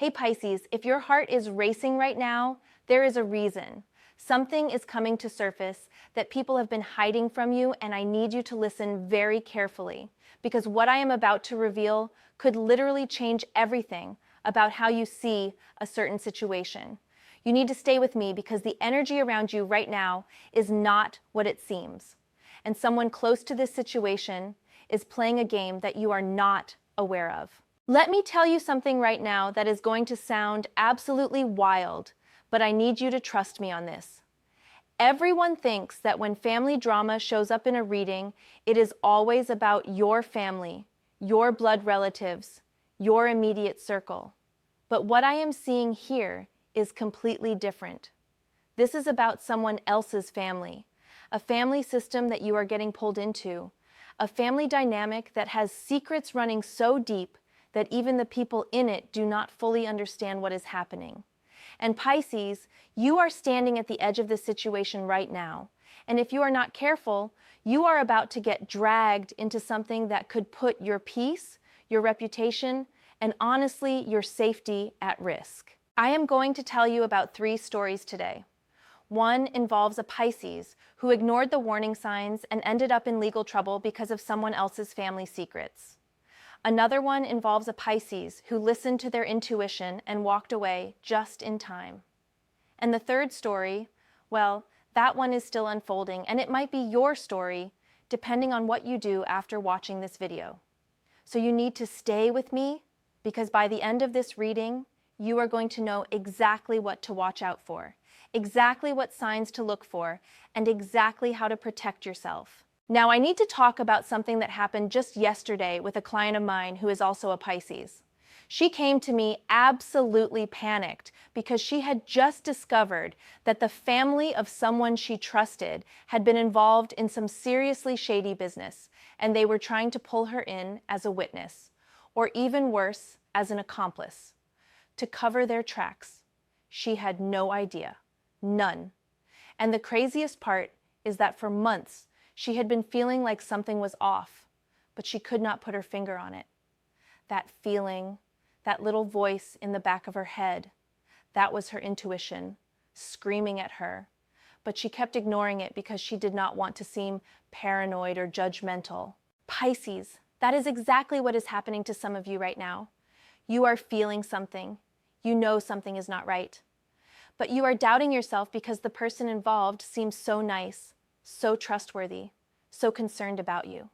Hey Pisces, if your heart is racing right now, there is a reason. Something is coming to surface that people have been hiding from you, and I need you to listen very carefully, because what I am about to reveal could literally change everything about how you see a certain situation. You need to stay with me because the energy around you right now is not what it seems. And someone close to this situation is playing a game that you are not aware of. Let me tell you something right now that is going to sound absolutely wild, but I need you to trust me on this. Everyone thinks that when family drama shows up in a reading, it is always about your family, your blood relatives, your immediate circle. But what I am seeing here is completely different. This is about someone else's family, a family system that you are getting pulled into, a family dynamic that has secrets running so deep that even the people in it do not fully understand what is happening. And Pisces, you are standing at the edge of this situation right now. And if you are not careful, you are about to get dragged into something that could put your peace, your reputation, and honestly, your safety at risk. I am going to tell you about 3 stories today. One involves a Pisces who ignored the warning signs and ended up in legal trouble because of someone else's family secrets. Another one involves a Pisces who listened to their intuition and walked away just in time. And the third story, well, that one is still unfolding, and it might be your story depending on what you do after watching this video. So you need to stay with me because by the end of this reading, you are going to know exactly what to watch out for, exactly what signs to look for, and exactly how to protect yourself. Now, I need to talk about something that happened just yesterday with a client of mine who is also a Pisces. She came to me absolutely panicked because she had just discovered that the family of someone she trusted had been involved in some seriously shady business, and they were trying to pull her in as a witness, or even worse, as an accomplice, to cover their tracks. She had no idea. None. And the craziest part is that for months, she had been feeling like something was off, but she could not put her finger on it. That feeling, that little voice in the back of her head, that was her intuition, screaming at her. But she kept ignoring it because she did not want to seem paranoid or judgmental. Pisces, that is exactly what is happening to some of you right now. You are feeling something. You know something is not right. But you are doubting yourself because the person involved seems so nice, so trustworthy, so concerned about you.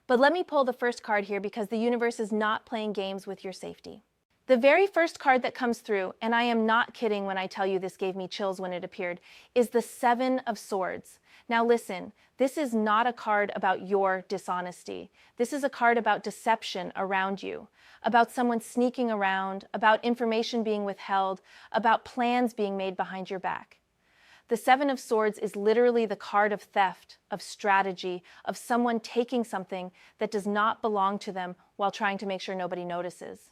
But let me pull the first card here because the universe is not playing games with your safety. The very first card that comes through, and I am not kidding when I tell you this gave me chills when it appeared, is the 7 of Swords. Now listen, this is not a card about your dishonesty. This is a card about deception around you, about someone sneaking around, about information being withheld, about plans being made behind your back. The 7 of Swords is literally the card of theft, of strategy, of someone taking something that does not belong to them while trying to make sure nobody notices.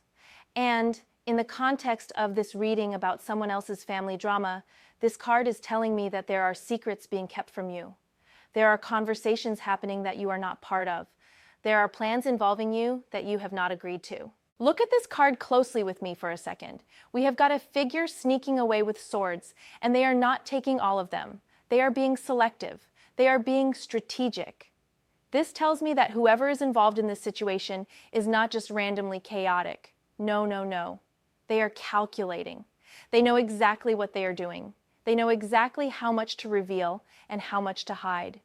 And in the context of this reading about someone else's family drama, this card is telling me that there are secrets being kept from you. There are conversations happening that you are not part of. There are plans involving you that you have not agreed to. Look at this card closely with me for a second. We have got a figure sneaking away with swords, and they are not taking all of them. They are being selective. They are being strategic. This tells me that whoever is involved in this situation is not just randomly chaotic. No, no, no. They are calculating. They know exactly what they are doing. They know exactly how much to reveal and how much to hide.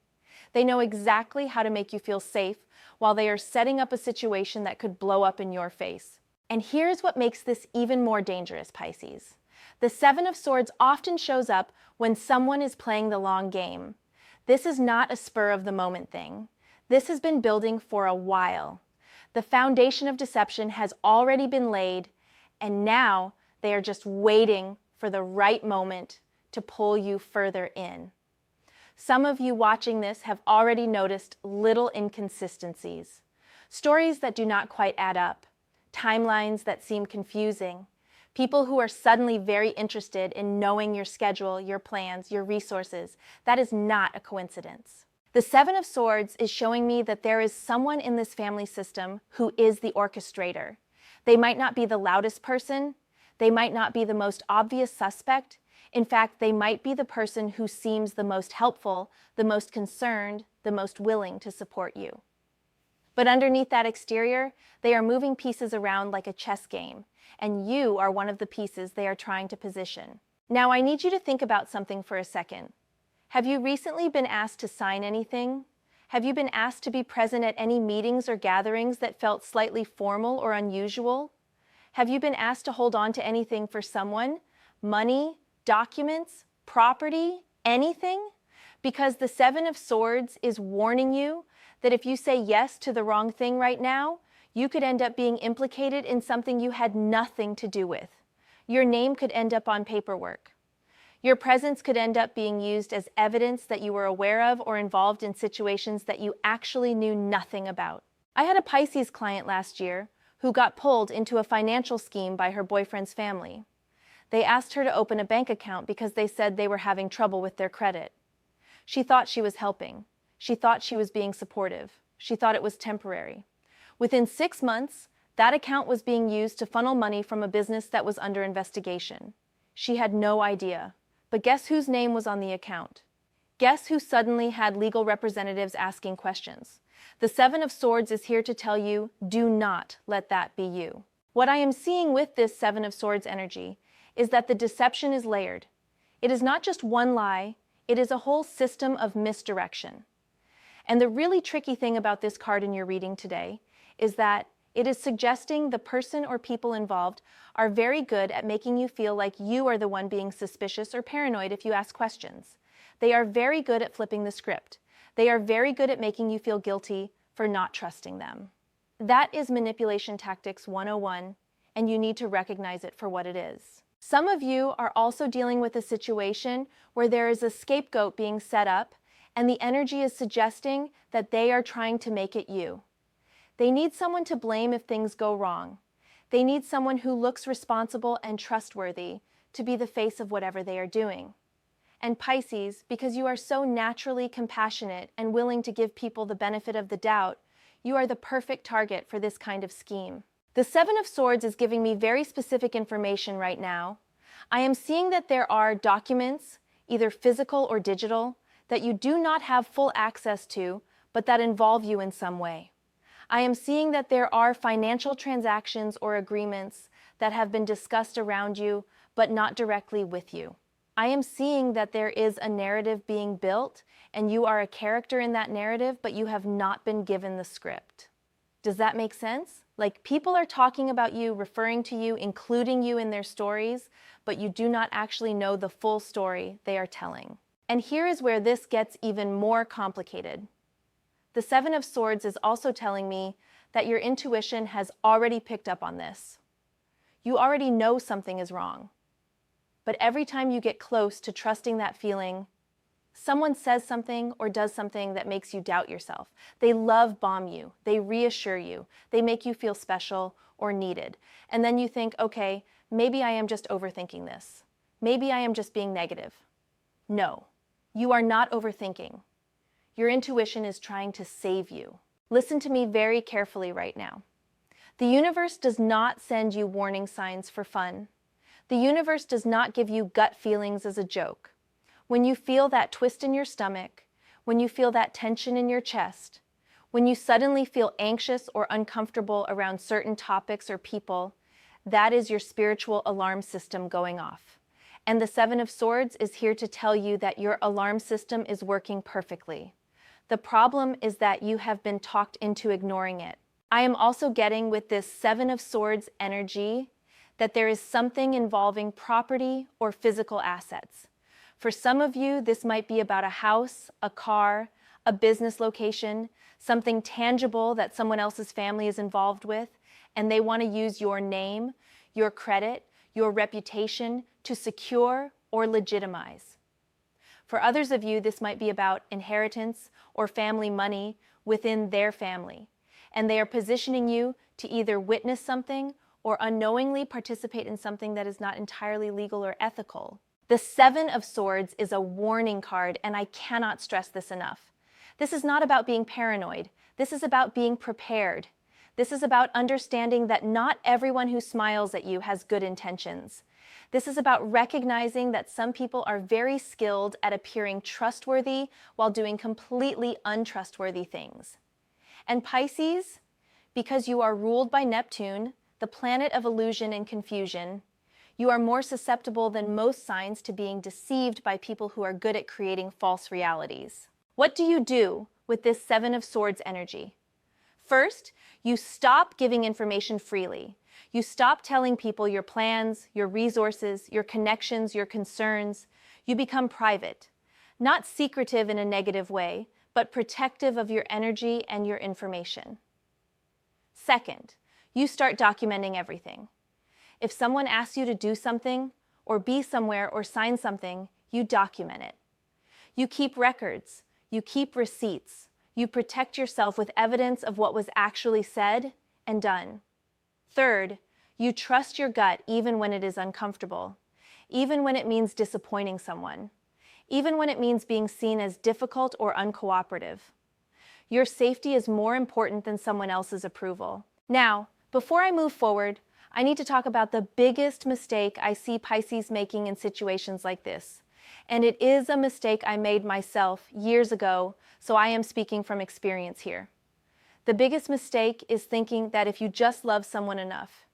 They know exactly how to make you feel safe while they are setting up a situation that could blow up in your face. And here's what makes this even more dangerous, Pisces. The 7 of Swords often shows up when someone is playing the long game. This is not a spur-of-the-moment thing. This has been building for a while. The foundation of deception has already been laid, and now they are just waiting for the right moment to pull you further in. Some of you watching this have already noticed little inconsistencies, stories that do not quite add up, timelines that seem confusing, people who are suddenly very interested in knowing your schedule, your plans, your resources. That is not a coincidence. The 7 of Swords is showing me that there is someone in this family system who is the orchestrator. They might not be the loudest person, They might not be the most obvious suspect. In fact, they might be the person who seems the most helpful, the most concerned, the most willing to support you. But underneath that exterior, they are moving pieces around like a chess game, and you are one of the pieces they are trying to position. Now, I need you to think about something for a second. Have you recently been asked to sign anything? Have you been asked to be present at any meetings or gatherings that felt slightly formal or unusual? Have you been asked to hold on to anything for someone? Money, documents, property, anything? Because the Seven of Swords is warning you that if you say yes to the wrong thing right now, you could end up being implicated in something you had nothing to do with. Your name could end up on paperwork. Your presence could end up being used as evidence that you were aware of or involved in situations that you actually knew nothing about. I had a Pisces client last year who got pulled into a financial scheme by her boyfriend's family. They asked her to open a bank account because they said they were having trouble with their credit. She thought she was helping. She thought she was being supportive. She thought it was temporary. Within 6 months, that account was being used to funnel money from a business that was under investigation. She had no idea. But guess whose name was on the account? Guess who suddenly had legal representatives asking questions? The Seven of Swords is here to tell you, do not let that be you. What I am seeing with this Seven of Swords energy is that the deception is layered. It is not just one lie, it is a whole system of misdirection. And the really tricky thing about this card in your reading today is that it is suggesting the person or people involved are very good at making you feel like you are the one being suspicious or paranoid if you ask questions. They are very good at flipping the script. They are very good at making you feel guilty for not trusting them. That is manipulation tactics 101, and you need to recognize it for what it is. Some of you are also dealing with a situation where there is a scapegoat being set up, and the energy is suggesting that they are trying to make it you. They need someone to blame if things go wrong. They need someone who looks responsible and trustworthy to be the face of whatever they are doing. And Pisces, because you are so naturally compassionate and willing to give people the benefit of the doubt, you are the perfect target for this kind of scheme. The Seven of Swords is giving me very specific information right now. I am seeing that there are documents, either physical or digital, that you do not have full access to, but that involve you in some way. I am seeing that there are financial transactions or agreements that have been discussed around you, but not directly with you. I am seeing that there is a narrative being built, and you are a character in that narrative, but you have not been given the script. Does that make sense? Like, people are talking about you, referring to you, including you in their stories, but you do not actually know the full story they are telling. And here is where this gets even more complicated. The Seven of Swords is also telling me that your intuition has already picked up on this. You already know something is wrong. But every time you get close to trusting that feeling, someone says something or does something that makes you doubt yourself. They love bomb you. They reassure you. They make you feel special or needed. And then you think, okay, maybe I am just overthinking this. Maybe I am just being negative. No, you are not overthinking. Your intuition is trying to save you. Listen to me very carefully right now. The universe does not send you warning signs for fun. The universe does not give you gut feelings as a joke. When you feel that twist in your stomach, when you feel that tension in your chest, when you suddenly feel anxious or uncomfortable around certain topics or people, that is your spiritual alarm system going off. And the Seven of Swords is here to tell you that your alarm system is working perfectly. The problem is that you have been talked into ignoring it. I am also getting with this Seven of Swords energy that there is something involving property or physical assets. For some of you, this might be about a house, a car, a business location, something tangible that someone else's family is involved with, and they want to use your name, your credit, your reputation to secure or legitimize. For others of you, this might be about inheritance or family money within their family, and they are positioning you to either witness something or unknowingly participate in something that is not entirely legal or ethical. The Seven of Swords is a warning card, and I cannot stress this enough. This is not about being paranoid. This is about being prepared. This is about understanding that not everyone who smiles at you has good intentions. This is about recognizing that some people are very skilled at appearing trustworthy while doing completely untrustworthy things. And Pisces, because you are ruled by Neptune, the planet of illusion and confusion, you are more susceptible than most signs to being deceived by people who are good at creating false realities. What do you do with this Seven of Swords energy? First, you stop giving information freely. You stop telling people your plans, your resources, your connections, your concerns. You become private, not secretive in a negative way, but protective of your energy and your information. Second, you start documenting everything. If someone asks you to do something, or be somewhere, or sign something, you document it. You keep records, you keep receipts, you protect yourself with evidence of what was actually said and done. Third, you trust your gut even when it is uncomfortable, even when it means disappointing someone, even when it means being seen as difficult or uncooperative. Your safety is more important than someone else's approval. Now, before I move forward, I need to talk about the biggest mistake I see Pisces making in situations like this. And it is a mistake I made myself years ago, so I am speaking from experience here. The biggest mistake is thinking that if you just love someone enough,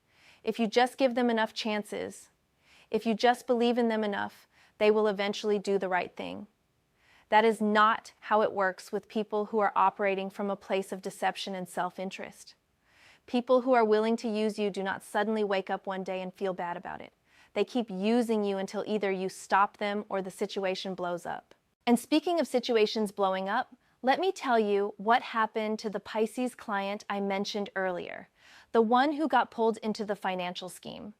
if you just give them enough chances, if you just believe in them enough, they will eventually do the right thing. That is not how it works with people who are operating from a place of deception and self-interest. People who are willing to use you do not suddenly wake up one day and feel bad about it. They keep using you until either you stop them or the situation blows up. And speaking of situations blowing up, let me tell you what happened to the Pisces client I mentioned earlier, the one who got pulled into the financial scheme.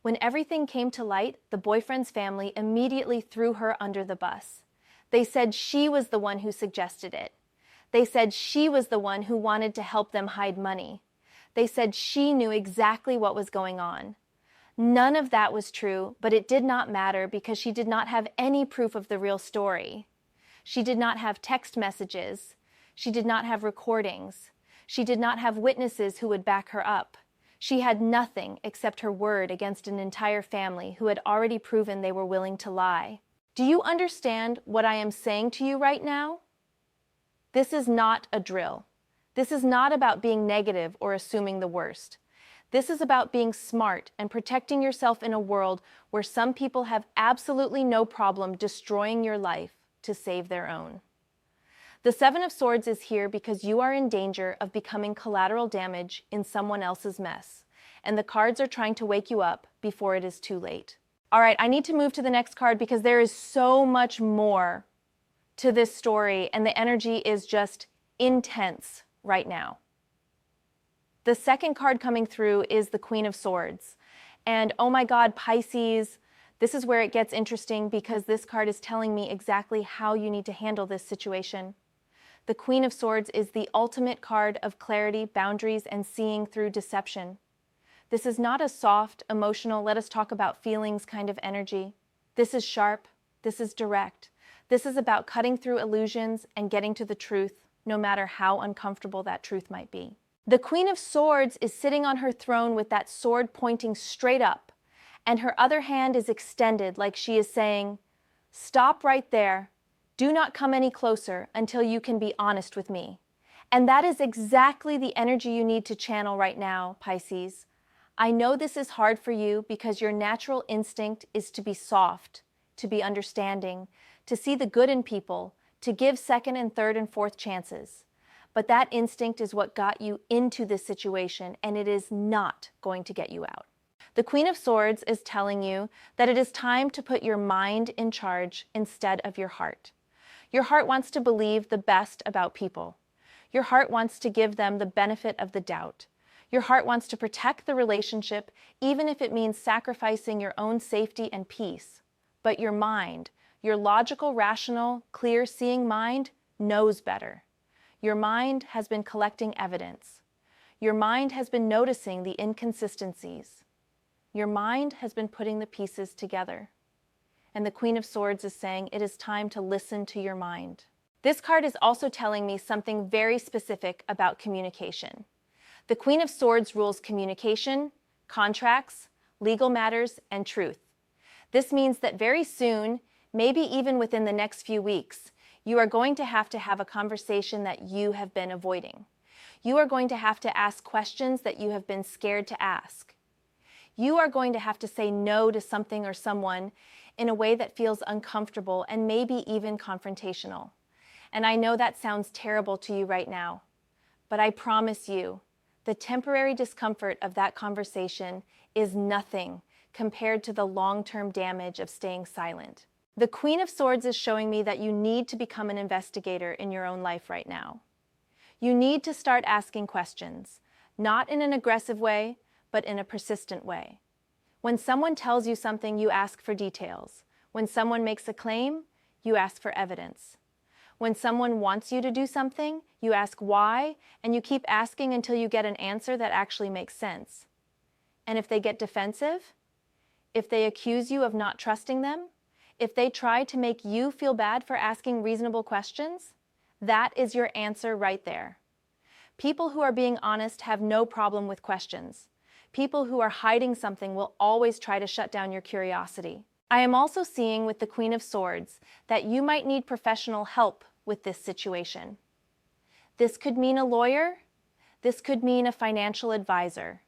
When everything came to light, the boyfriend's family immediately threw her under the bus. They said she was the one who suggested it. They said she was the one who wanted to help them hide money. They said she knew exactly what was going on. None of that was true, but it did not matter because she did not have any proof of the real story. She did not have text messages. She did not have recordings. She did not have witnesses who would back her up. She had nothing except her word against an entire family who had already proven they were willing to lie. Do you understand what I am saying to you right now? This is not a drill. This is not about being negative or assuming the worst. This is about being smart and protecting yourself in a world where some people have absolutely no problem destroying your life to save their own. The Seven of Swords is here because you are in danger of becoming collateral damage in someone else's mess, and the cards are trying to wake you up before it is too late. All right, I need to move to the next card because there is so much more to this story, and the energy is just intense right now. The second card coming through is the Queen of Swords. And oh my God, Pisces, this is where it gets interesting because this card is telling me exactly how you need to handle this situation. The Queen of Swords is the ultimate card of clarity, boundaries, and seeing through deception. This is not a soft, emotional, let us talk about feelings kind of energy. This is sharp. This is direct. This is about cutting through illusions and getting to the truth, no matter how uncomfortable that truth might be. The Queen of Swords is sitting on her throne with that sword pointing straight up, and her other hand is extended like she is saying, "Stop right there. Do not come any closer until you can be honest with me." And that is exactly the energy you need to channel right now, Pisces. I know this is hard for you because your natural instinct is to be soft, to be understanding, to see the good in people, to give second and third and fourth chances. But that instinct is what got you into this situation, and it is not going to get you out. The Queen of Swords is telling you that it is time to put your mind in charge instead of your heart. Your heart wants to believe the best about people. Your heart wants to give them the benefit of the doubt. Your heart wants to protect the relationship, even if it means sacrificing your own safety and peace. But your mind, your logical, rational, clear-seeing mind, knows better. Your mind has been collecting evidence. Your mind has been noticing the inconsistencies. Your mind has been putting the pieces together. And the Queen of Swords is saying it is time to listen to your mind. This card is also telling me something very specific about communication. The Queen of Swords rules communication, contracts, legal matters, and truth. This means that very soon, maybe even within the next few weeks, you are going to have a conversation that you have been avoiding. You are going to have to ask questions that you have been scared to ask. You are going to have to say no to something or someone in a way that feels uncomfortable and maybe even confrontational. And I know that sounds terrible to you right now, but I promise you, the temporary discomfort of that conversation is nothing compared to the long-term damage of staying silent. The Queen of Swords is showing me that you need to become an investigator in your own life right now. You need to start asking questions, not in an aggressive way, but in a persistent way. When someone tells you something, you ask for details. When someone makes a claim, you ask for evidence. When someone wants you to do something, you ask why, and you keep asking until you get an answer that actually makes sense. And if they get defensive, if they accuse you of not trusting them, if they try to make you feel bad for asking reasonable questions, that is your answer right there. People who are being honest have no problem with questions. People who are hiding something will always try to shut down your curiosity. I am also seeing with the Queen of Swords that you might need professional help with this situation. This could mean a lawyer. This could mean a financial advisor.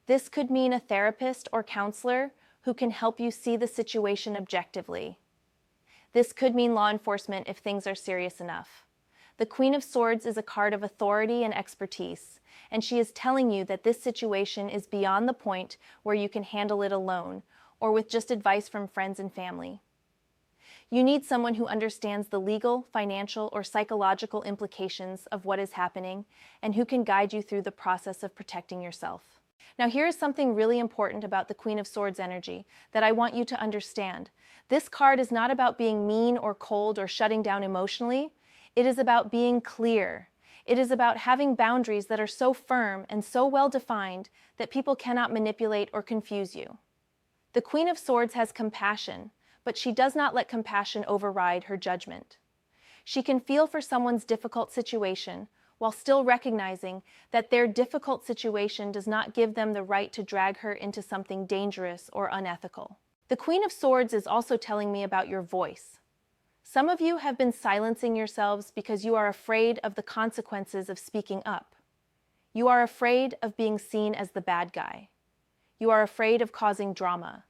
This could mean a therapist or counselor who can help you see the situation objectively. This could mean law enforcement if things are serious enough. The Queen of Swords is a card of authority and expertise, and she is telling you that this situation is beyond the point where you can handle it alone or with just advice from friends and family. You need someone who understands the legal, financial, or psychological implications of what is happening and who can guide you through the process of protecting yourself. Now, here is something really important about the Queen of Swords energy that I want you to understand. This card is not about being mean or cold or shutting down emotionally. It is about being clear. It is about having boundaries that are so firm and so well defined that people cannot manipulate or confuse you. The Queen of Swords has compassion, but she does not let compassion override her judgment. She can feel for someone's difficult situation while still recognizing that their difficult situation does not give them the right to drag her into something dangerous or unethical. The Queen of Swords is also telling me about your voice. Some of you have been silencing yourselves because you are afraid of the consequences of speaking up. You are afraid of being seen as the bad guy. You are afraid of causing drama.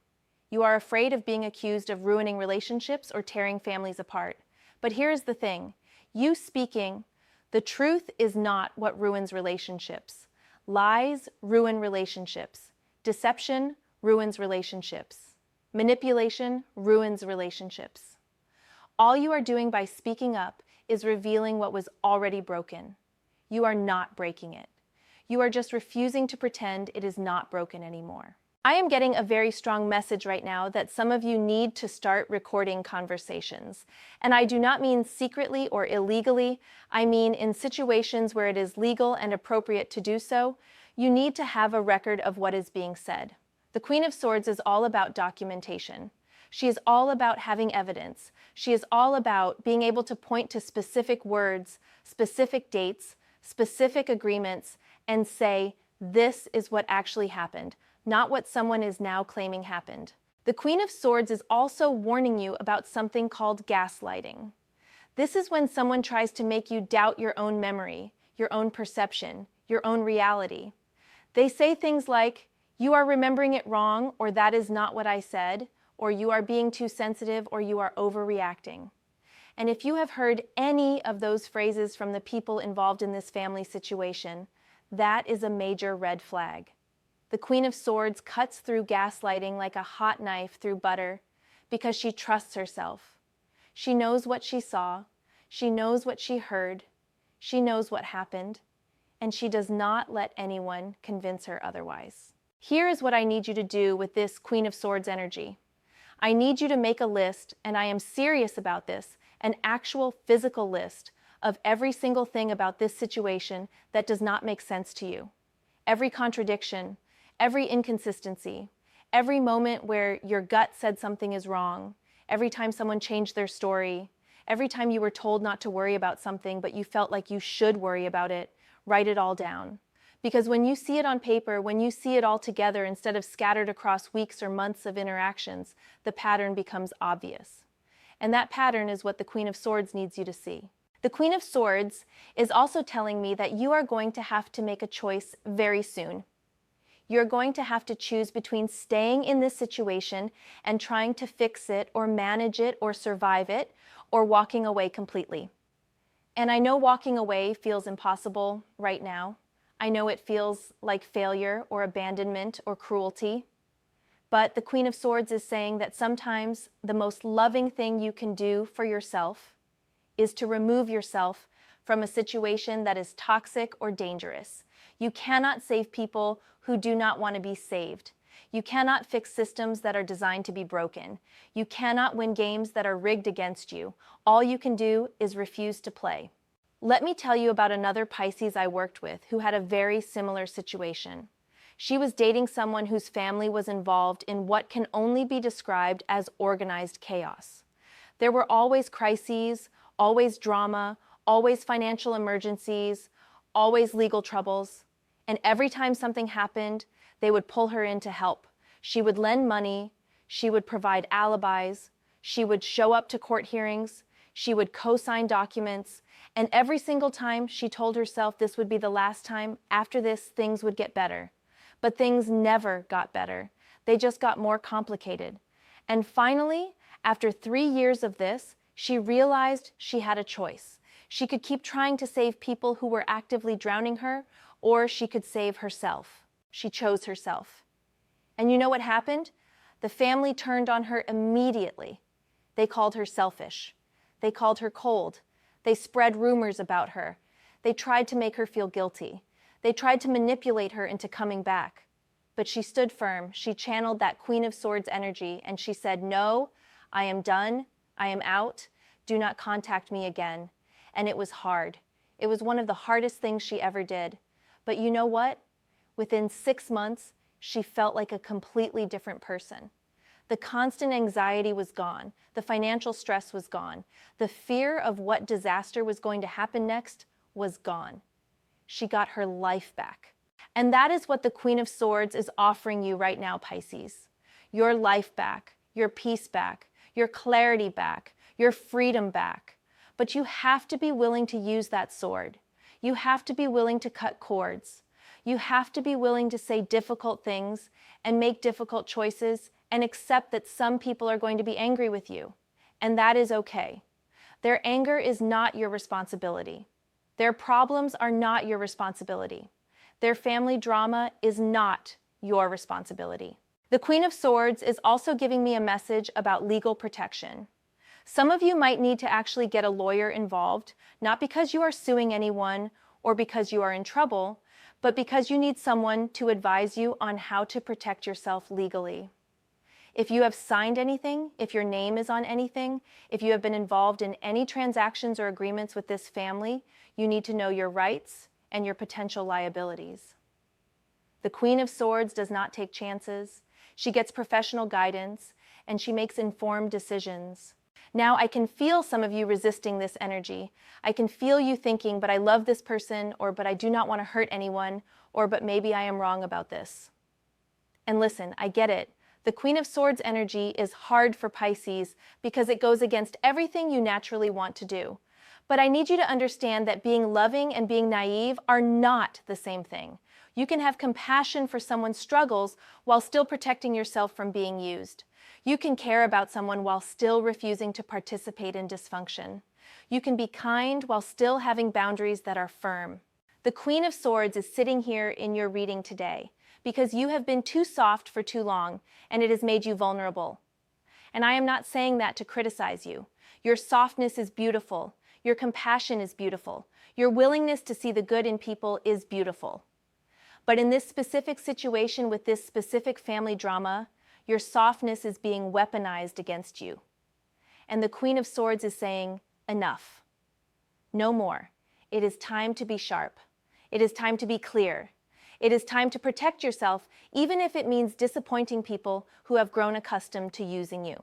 You are afraid of being accused of ruining relationships or tearing families apart. But here's the thing. You speaking, the truth is not what ruins relationships. Lies ruin relationships. Deception ruins relationships. Manipulation ruins relationships. All you are doing by speaking up is revealing what was already broken. You are not breaking it. You are just refusing to pretend it is not broken anymore. I am getting a very strong message right now that some of you need to start recording conversations. And I do not mean secretly or illegally. I mean in situations where it is legal and appropriate to do so, you need to have a record of what is being said. The Queen of Swords is all about documentation. She is all about having evidence. She is all about being able to point to specific words, specific dates, specific agreements, and say, this is what actually happened, not what someone is now claiming happened. The Queen of Swords is also warning you about something called gaslighting. This is when someone tries to make you doubt your own memory, your own perception, your own reality. They say things like, you are remembering it wrong, or that is not what I said, or you are being too sensitive, or you are overreacting. And if you have heard any of those phrases from the people involved in this family situation, that is a major red flag. The Queen of Swords cuts through gaslighting like a hot knife through butter because she trusts herself. She knows what she saw, she knows what she heard, she knows what happened, and she does not let anyone convince her otherwise. Here is what I need you to do with this Queen of Swords energy. I need you to make a list, and I am serious about this, an actual physical list of every single thing about this situation that does not make sense to you. Every contradiction, every inconsistency, every moment where your gut said something is wrong, every time someone changed their story, every time you were told not to worry about something but you felt like you should worry about it, write it all down. Because when you see it on paper, when you see it all together instead of scattered across weeks or months of interactions, the pattern becomes obvious. And that pattern is what the Queen of Swords needs you to see. The Queen of Swords is also telling me that you are going to have to make a choice very soon. You're going to have to choose between staying in this situation and trying to fix it or manage it or survive it, or walking away completely. And I know walking away feels impossible right now. I know it feels like failure or abandonment or cruelty. But the Queen of Swords is saying that sometimes the most loving thing you can do for yourself is to remove yourself from a situation that is toxic or dangerous. You cannot save people who do not want to be saved. You cannot fix systems that are designed to be broken. You cannot win games that are rigged against you. All you can do is refuse to play. Let me tell you about another Pisces I worked with who had a very similar situation. She was dating someone whose family was involved in what can only be described as organized chaos. There were always crises, always drama, always financial emergencies, always legal troubles. And every time something happened, they would pull her in to help. She would lend money, she would provide alibis, she would show up to court hearings, she would co-sign documents, and every single time she told herself this would be the last time. After this, things would get better. But things never got better. They just got more complicated. And finally, after 3 years of this, she realized she had a choice. She could keep trying to save people who were actively drowning her, or she could save herself. She chose herself. And you know what happened? The family turned on her immediately. They called her selfish. They called her cold. They spread rumors about her. They tried to make her feel guilty. They tried to manipulate her into coming back. But she stood firm. She channeled that Queen of Swords energy, and she said, "No, I am done. I am out. Do not contact me again." And it was hard. It was one of the hardest things she ever did. But you know what? Within 6 months, she felt like a completely different person. The constant anxiety was gone. The financial stress was gone. The fear of what disaster was going to happen next was gone. She got her life back. And that is what the Queen of Swords is offering you right now, Pisces. Your life back, your peace back, your clarity back, your freedom back. But you have to be willing to use that sword. You have to be willing to cut cords. You have to be willing to say difficult things and make difficult choices and accept that some people are going to be angry with you. And that is okay. Their anger is not your responsibility. Their problems are not your responsibility. Their family drama is not your responsibility. The Queen of Swords is also giving me a message about legal protection. Some of you might need to actually get a lawyer involved, not because you are suing anyone or because you are in trouble, but because you need someone to advise you on how to protect yourself legally. If you have signed anything, if your name is on anything, if you have been involved in any transactions or agreements with this family, you need to know your rights and your potential liabilities. The Queen of Swords does not take chances. She gets professional guidance, and she makes informed decisions. Now, I can feel some of you resisting this energy. I can feel you thinking, but I love this person, or but I do not want to hurt anyone, or but maybe I am wrong about this. And listen, I get it. The Queen of Swords energy is hard for Pisces because it goes against everything you naturally want to do. But I need you to understand that being loving and being naive are not the same thing. You can have compassion for someone's struggles while still protecting yourself from being used. You can care about someone while still refusing to participate in dysfunction. You can be kind while still having boundaries that are firm. The Queen of Swords is sitting here in your reading today because you have been too soft for too long, and it has made you vulnerable. And I am not saying that to criticize you. Your softness is beautiful. Your compassion is beautiful. Your willingness to see the good in people is beautiful. But in this specific situation with this specific family drama, your softness is being weaponized against you. And the Queen of Swords is saying, enough. No more. It is time to be sharp. It is time to be clear. It is time to protect yourself, even if it means disappointing people who have grown accustomed to using you.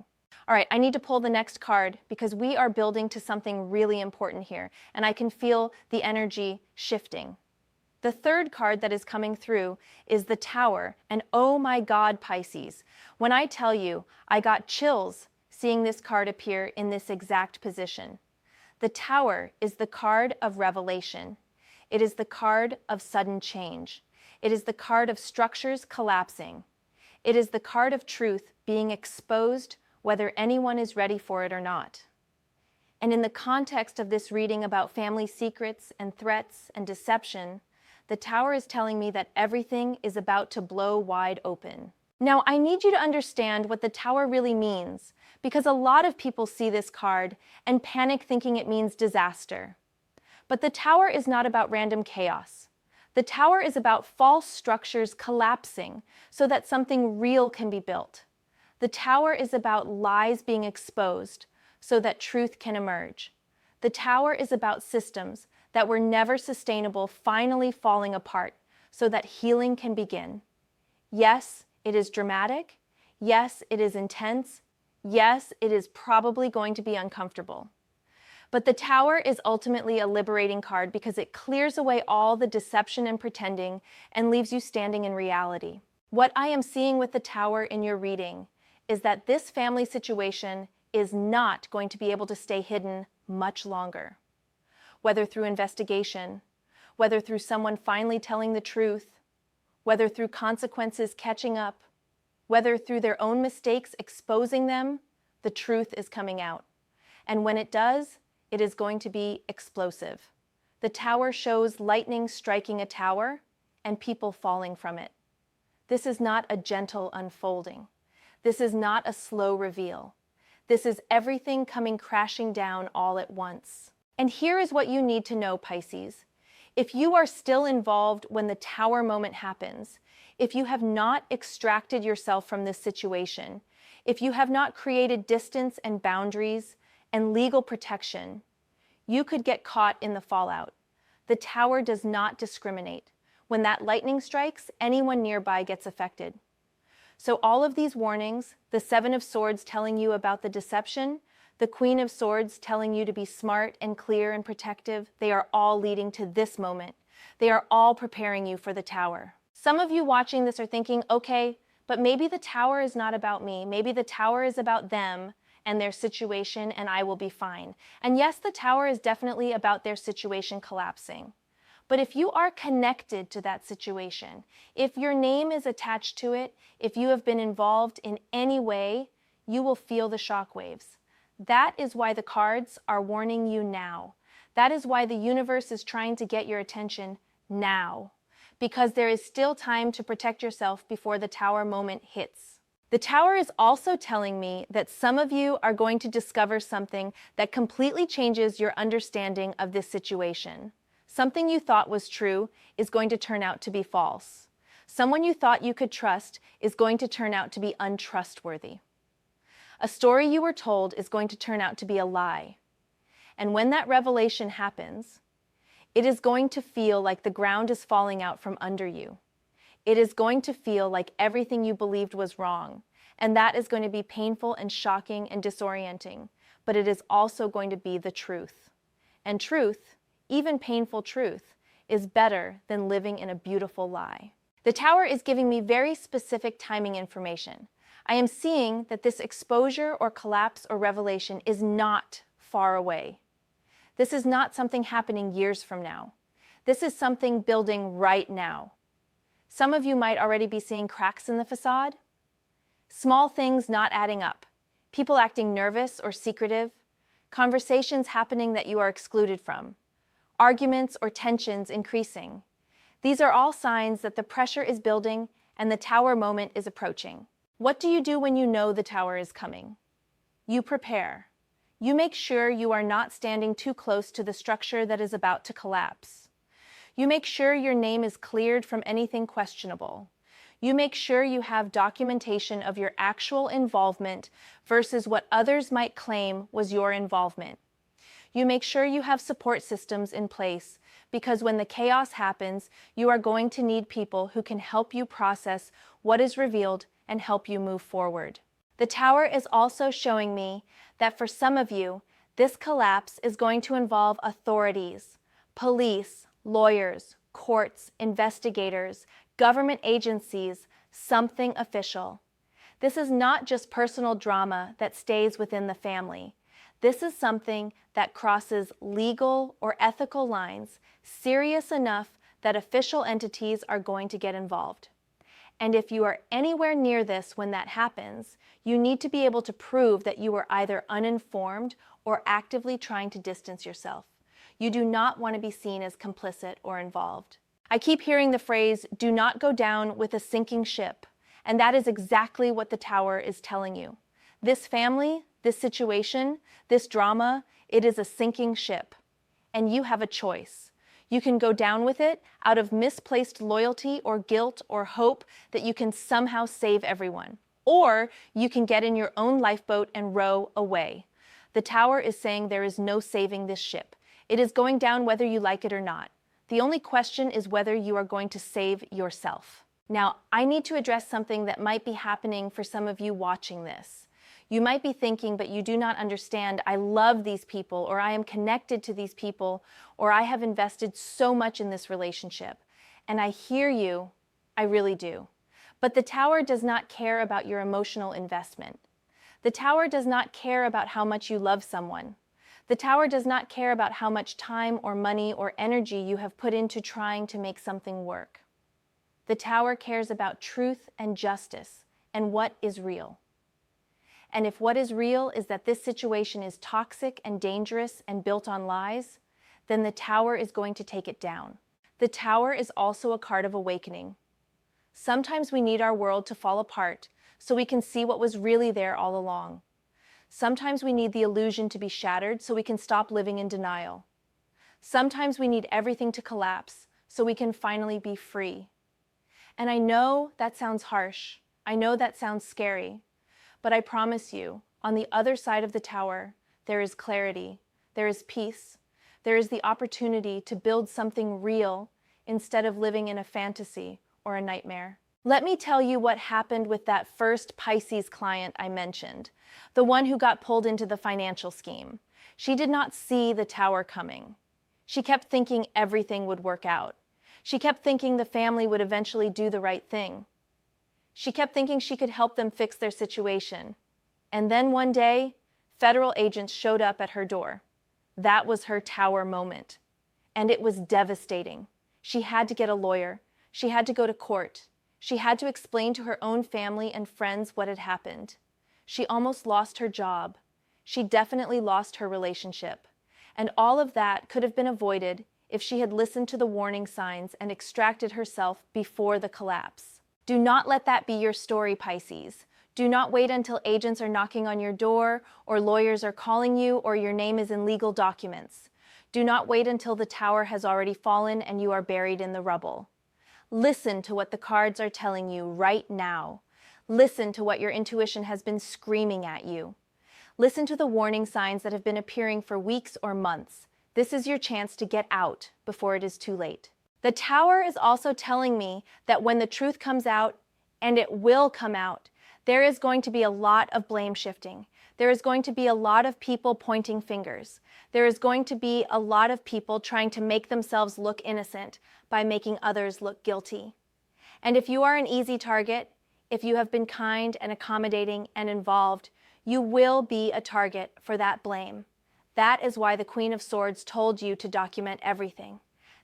All right, I need to pull the next card because we are building to something really important here, and I can feel the energy shifting. The third card that is coming through is the Tower, and oh my God, Pisces, when I tell you, I got chills seeing this card appear in this exact position. The Tower is the card of revelation. It is the card of sudden change. It is the card of structures collapsing. It is the card of truth being exposed, whether anyone is ready for it or not. And in the context of this reading about family secrets and threats and deception, the Tower is telling me that everything is about to blow wide open. Now, I need you to understand what the Tower really means, because a lot of people see this card and panic thinking it means disaster. But the Tower is not about random chaos. The Tower is about false structures collapsing so that something real can be built. The Tower is about lies being exposed so that truth can emerge. The Tower is about systems that were never sustainable finally falling apart so that healing can begin. Yes, it is dramatic. Yes, it is intense. Yes, it is probably going to be uncomfortable. But the Tower is ultimately a liberating card because it clears away all the deception and pretending and leaves you standing in reality. What I am seeing with the Tower in your reading is that this family situation is not going to be able to stay hidden much longer. Whether through investigation, whether through someone finally telling the truth, whether through consequences catching up, whether through their own mistakes exposing them, the truth is coming out. And when it does, it is going to be explosive. The Tower shows lightning striking a tower and people falling from it. This is not a gentle unfolding. This is not a slow reveal. This is everything coming crashing down all at once. And here is what you need to know, Pisces. If you are still involved when the Tower moment happens, if you have not extracted yourself from this situation, if you have not created distance and boundaries and legal protection, you could get caught in the fallout. The Tower does not discriminate. When that lightning strikes, anyone nearby gets affected. So all of these warnings, the Seven of Swords telling you about the deception, the Queen of Swords telling you to be smart and clear and protective, they are all leading to this moment. They are all preparing you for the Tower. Some of you watching this are thinking, okay, but maybe the Tower is not about me. Maybe the Tower is about them and their situation and I will be fine. And yes, the Tower is definitely about their situation collapsing. But if you are connected to that situation, if your name is attached to it, if you have been involved in any way, you will feel the shockwaves. That is why the cards are warning you now. That is why the universe is trying to get your attention now, because there is still time to protect yourself before the Tower moment hits. The Tower is also telling me that some of you are going to discover something that completely changes your understanding of this situation. Something you thought was true is going to turn out to be false. Someone you thought you could trust is going to turn out to be untrustworthy. A story you were told is going to turn out to be a lie. And when that revelation happens, it is going to feel like the ground is falling out from under you. It is going to feel like everything you believed was wrong. And that is going to be painful and shocking and disorienting. But it is also going to be the truth. And truth, even painful truth, is better than living in a beautiful lie. The Tower is giving me very specific timing information. I am seeing that this exposure or collapse or revelation is not far away. This is not something happening years from now. This is something building right now. Some of you might already be seeing cracks in the facade. Small things not adding up. People acting nervous or secretive. Conversations happening that you are excluded from. Arguments or tensions increasing. These are all signs that the pressure is building and the Tower moment is approaching. What do you do when you know the Tower is coming? You prepare. You make sure you are not standing too close to the structure that is about to collapse. You make sure your name is cleared from anything questionable. You make sure you have documentation of your actual involvement versus what others might claim was your involvement. You make sure you have support systems in place because when the chaos happens, you are going to need people who can help you process what is revealed and help you move forward. The Tower is also showing me that for some of you, this collapse is going to involve authorities, police, lawyers, courts, investigators, government agencies, something official. This is not just personal drama that stays within the family. This is something that crosses legal or ethical lines, serious enough that official entities are going to get involved. And if you are anywhere near this when that happens, you need to be able to prove that you were either uninformed or actively trying to distance yourself. You do not want to be seen as complicit or involved. I keep hearing the phrase, "do not go down with a sinking ship," and that is exactly what the Tower is telling you. This family, this situation, this drama, it is a sinking ship, and you have a choice. You can go down with it out of misplaced loyalty or guilt or hope that you can somehow save everyone. Or you can get in your own lifeboat and row away. The Tower is saying there is no saving this ship. It is going down whether you like it or not. The only question is whether you are going to save yourself. Now, I need to address something that might be happening for some of you watching this. You might be thinking, but you do not understand, I love these people, or I am connected to these people, or I have invested so much in this relationship. And I hear you, I really do. But the Tower does not care about your emotional investment. The Tower does not care about how much you love someone. The Tower does not care about how much time or money or energy you have put into trying to make something work. The Tower cares about truth and justice and what is real. And if what is real is that this situation is toxic and dangerous and built on lies, then the Tower is going to take it down. The Tower is also a card of awakening. Sometimes we need our world to fall apart so we can see what was really there all along. Sometimes we need the illusion to be shattered so we can stop living in denial. Sometimes we need everything to collapse so we can finally be free. And I know that sounds harsh. I know that sounds scary. But I promise you, on the other side of the Tower, there is clarity, there is peace, there is the opportunity to build something real instead of living in a fantasy or a nightmare. Let me tell you what happened with that first Pisces client I mentioned, the one who got pulled into the financial scheme. She did not see the Tower coming. She kept thinking everything would work out. She kept thinking the family would eventually do the right thing. She kept thinking she could help them fix their situation. And then one day, federal agents showed up at her door. That was her Tower moment. And it was devastating. She had to get a lawyer. She had to go to court. She had to explain to her own family and friends what had happened. She almost lost her job. She definitely lost her relationship. And all of that could have been avoided if she had listened to the warning signs and extracted herself before the collapse. Do not let that be your story, Pisces. Do not wait until agents are knocking on your door, or lawyers are calling you, or your name is in legal documents. Do not wait until the Tower has already fallen and you are buried in the rubble. Listen to what the cards are telling you right now. Listen to what your intuition has been screaming at you. Listen to the warning signs that have been appearing for weeks or months. This is your chance to get out before it is too late. The Tower is also telling me that when the truth comes out, and it will come out, there is going to be a lot of blame shifting. There is going to be a lot of people pointing fingers. There is going to be a lot of people trying to make themselves look innocent by making others look guilty. And if you are an easy target, if you have been kind and accommodating and involved, you will be a target for that blame. That is why the Queen of Swords told you to document everything.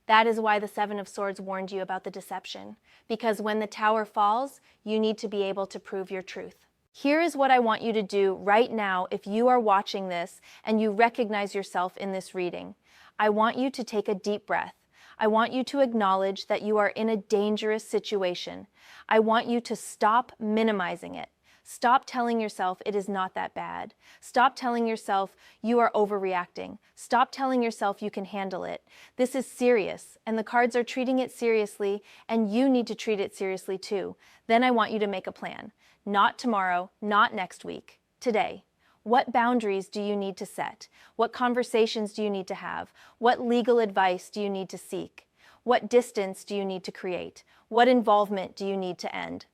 That is why the Seven of Swords warned you about the deception, because when the Tower falls, you need to be able to prove your truth. Here is what I want you to do right now if you are watching this and you recognize yourself in this reading. I want you to take a deep breath. I want you to acknowledge that you are in a dangerous situation. I want you to stop minimizing it. Stop telling yourself it is not that bad. Stop telling yourself you are overreacting. Stop telling yourself you can handle it. This is serious, and the cards are treating it seriously, and you need to treat it seriously too. Then I want you to make a plan. Not tomorrow, not next week, today. What boundaries do you need to set? What conversations do you need to have? What legal advice do you need to seek? What distance do you need to create? What involvement do you need to end?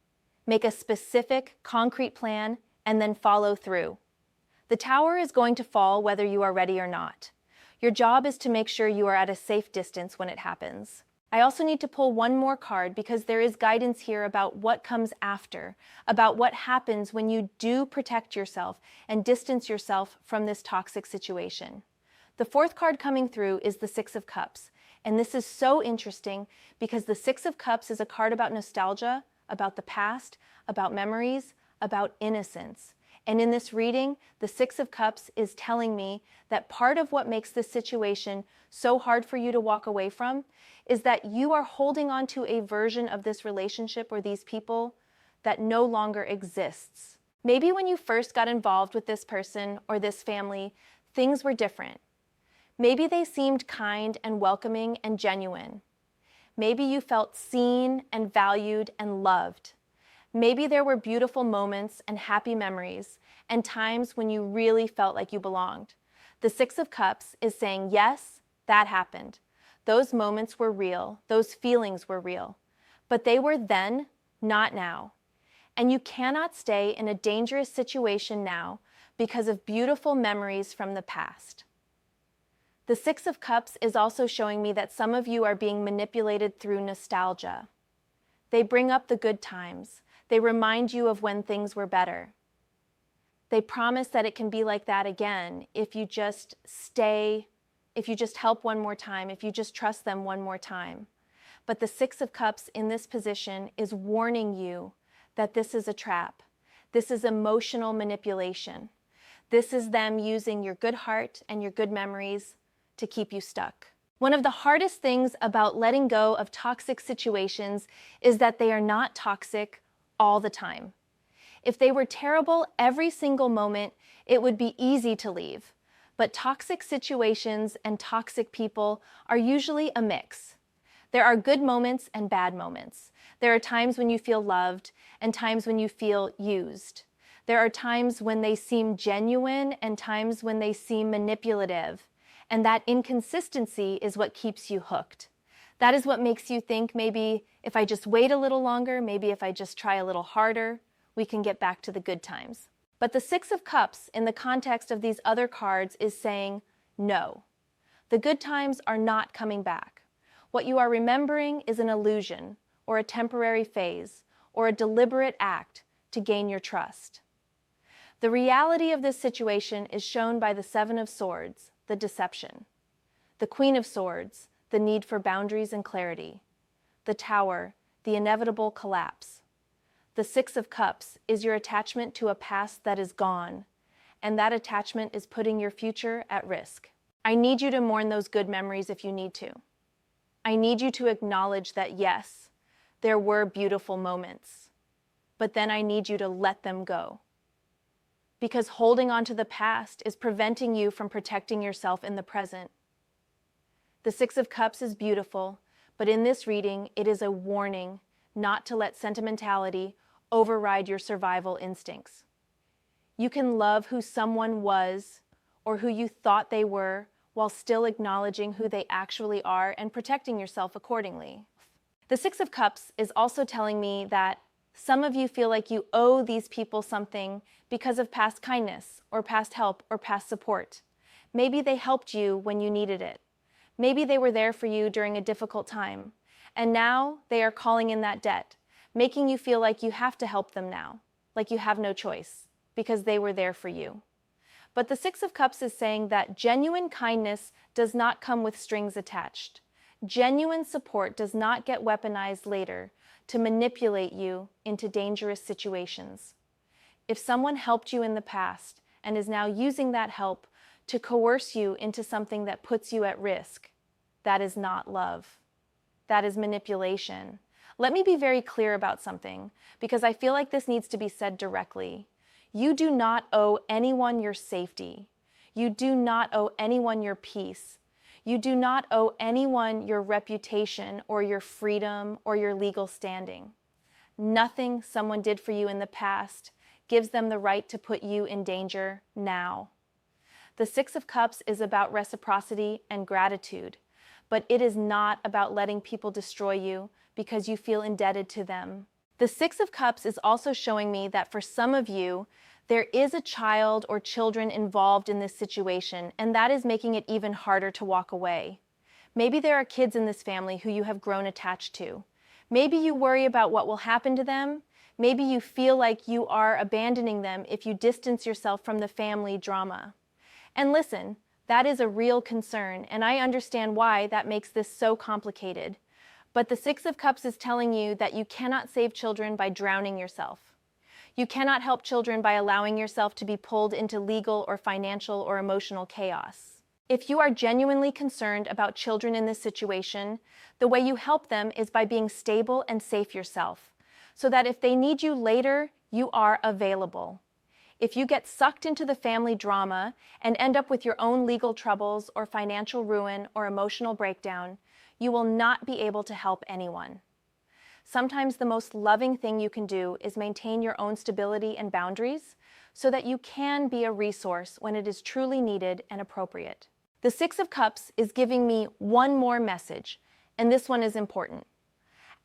Make a specific, concrete plan, and then follow through. The Tower is going to fall whether you are ready or not. Your job is to make sure you are at a safe distance when it happens. I also need to pull one more card because there is guidance here about what comes after, about what happens when you do protect yourself and distance yourself from this toxic situation. The fourth card coming through is the Six of Cups. And this is so interesting because the Six of Cups is a card about nostalgia, about the past, about memories, about innocence. And in this reading, the Six of Cups is telling me that part of what makes this situation so hard for you to walk away from is that you are holding on to a version of this relationship or these people that no longer exists. Maybe when you first got involved with this person or this family, things were different. Maybe they seemed kind and welcoming and genuine. Maybe you felt seen and valued and loved. Maybe there were beautiful moments and happy memories and times when you really felt like you belonged. The Six of Cups is saying, yes, that happened. Those moments were real. Those feelings were real. But they were then, not now. And you cannot stay in a dangerous situation now because of beautiful memories from the past. The Six of Cups is also showing me that some of you are being manipulated through nostalgia. They bring up the good times. They remind you of when things were better. They promise that it can be like that again if you just stay, if you just help one more time, if you just trust them one more time. But the Six of Cups in this position is warning you that this is a trap. This is emotional manipulation. This is them using your good heart and your good memories to keep you stuck. One of the hardest things about letting go of toxic situations is that they are not toxic all the time. If they were terrible every single moment, it would be easy to leave. But toxic situations and toxic people are usually a mix. There are good moments and bad moments. There are times when you feel loved and times when you feel used. There are times when they seem genuine and times when they seem manipulative. And that inconsistency is what keeps you hooked. That is what makes you think maybe if I just wait a little longer, maybe if I just try a little harder, we can get back to the good times. But the Six of Cups in the context of these other cards is saying, no, the good times are not coming back. What you are remembering is an illusion or a temporary phase or a deliberate act to gain your trust. The reality of this situation is shown by the Seven of Swords, the deception. The Queen of Swords, the need for boundaries and clarity. The Tower, the inevitable collapse. The Six of Cups is your attachment to a past that is gone, and that attachment is putting your future at risk. I need you to mourn those good memories if you need to. I need you to acknowledge that yes, there were beautiful moments, but then I need you to let them go. Because holding on to the past is preventing you from protecting yourself in the present. The Six of Cups is beautiful, but in this reading, it is a warning not to let sentimentality override your survival instincts. You can love who someone was or who you thought they were while still acknowledging who they actually are and protecting yourself accordingly. The Six of Cups is also telling me that some of you feel like you owe these people something because of past kindness or past help or past support. Maybe they helped you when you needed it. Maybe they were there for you during a difficult time. And now they are calling in that debt, making you feel like you have to help them now, like you have no choice, because they were there for you. But the Six of Cups is saying that genuine kindness does not come with strings attached. Genuine support does not get weaponized later to manipulate you into dangerous situations. If someone helped you in the past and is now using that help to coerce you into something that puts you at risk, that is not love. That is manipulation. Let me be very clear about something, because I feel like this needs to be said directly. You do not owe anyone your safety. You do not owe anyone your peace. You do not owe anyone your reputation or your freedom or your legal standing. Nothing someone did for you in the past gives them the right to put you in danger now. The Six of Cups is about reciprocity and gratitude, but it is not about letting people destroy you because you feel indebted to them. The Six of Cups is also showing me that for some of you, there is a child or children involved in this situation, and that is making it even harder to walk away. Maybe there are kids in this family who you have grown attached to. Maybe you worry about what will happen to them. Maybe you feel like you are abandoning them if you distance yourself from the family drama. And listen, that is a real concern, and I understand why that makes this so complicated. But the Six of Cups is telling you that you cannot save children by drowning yourself. You cannot help children by allowing yourself to be pulled into legal or financial or emotional chaos. If you are genuinely concerned about children in this situation, the way you help them is by being stable and safe yourself, so that if they need you later, you are available. If you get sucked into the family drama and end up with your own legal troubles or financial ruin or emotional breakdown, you will not be able to help anyone. Sometimes the most loving thing you can do is maintain your own stability and boundaries so that you can be a resource when it is truly needed and appropriate. The Six of Cups is giving me one more message, and this one is important.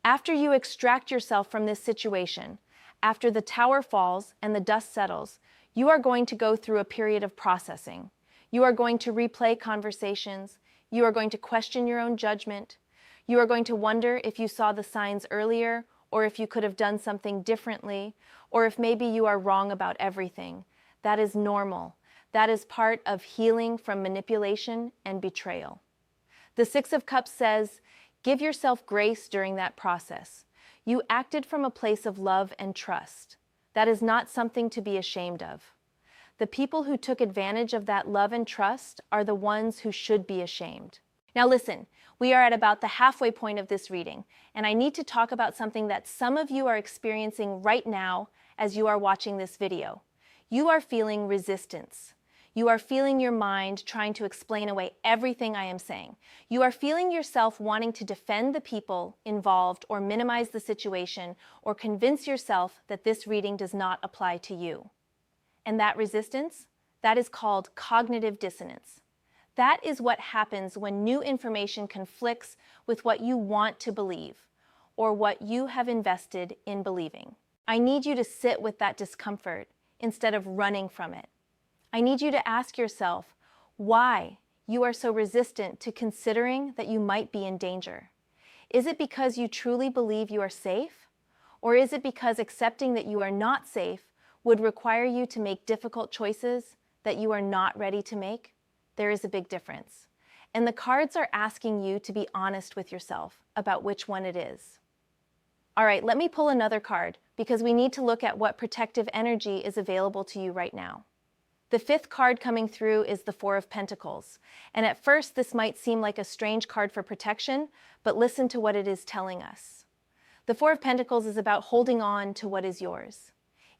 After you extract yourself from this situation, after the tower falls and the dust settles, you are going to go through a period of processing. You are going to replay conversations. You are going to question your own judgment. You are going to wonder if you saw the signs earlier, or if you could have done something differently, or if maybe you are wrong about everything. That is normal. That is part of healing from manipulation and betrayal. The Six of Cups says, give yourself grace during that process. You acted from a place of love and trust. That is not something to be ashamed of. The people who took advantage of that love and trust are the ones who should be ashamed. Now listen, we are at about the halfway point of this reading, and I need to talk about something that some of you are experiencing right now as you are watching this video. You are feeling resistance. You are feeling your mind trying to explain away everything I am saying. You are feeling yourself wanting to defend the people involved or minimize the situation or convince yourself that this reading does not apply to you. And that resistance, that is called cognitive dissonance. That is what happens when new information conflicts with what you want to believe or what you have invested in believing. I need you to sit with that discomfort instead of running from it. I need you to ask yourself why you are so resistant to considering that you might be in danger. Is it because you truly believe you are safe? Or is it because accepting that you are not safe would require you to make difficult choices that you are not ready to make? There is a big difference. And the cards are asking you to be honest with yourself about which one it is. All right, let me pull another card because we need to look at what protective energy is available to you right now. The fifth card coming through is the Four of Pentacles. And at first, this might seem like a strange card for protection, but listen to what it is telling us. The Four of Pentacles is about holding on to what is yours.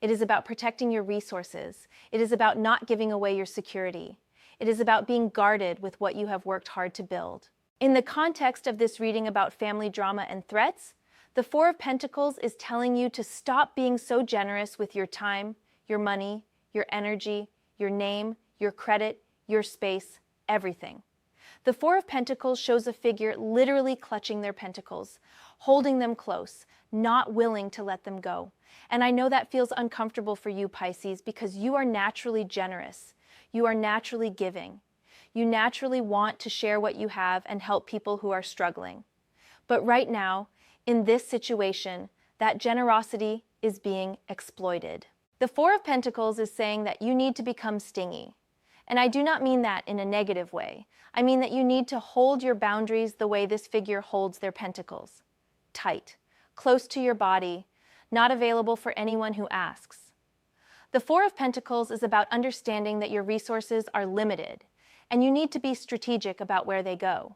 It is about protecting your resources. It is about not giving away your security. It is about being guarded with what you have worked hard to build. In the context of this reading about family drama and threats, the Four of Pentacles is telling you to stop being so generous with your time, your money, your energy, your name, your credit, your space, everything. The Four of Pentacles shows a figure literally clutching their pentacles, holding them close, not willing to let them go. And I know that feels uncomfortable for you, Pisces, because you are naturally generous. You are naturally giving. You naturally want to share what you have and help people who are struggling. But right now, in this situation, that generosity is being exploited. The Four of Pentacles is saying that you need to become stingy. And I do not mean that in a negative way. I mean that you need to hold your boundaries the way this figure holds their pentacles. Tight, close to your body, not available for anyone who asks. The Four of Pentacles is about understanding that your resources are limited, and you need to be strategic about where they go.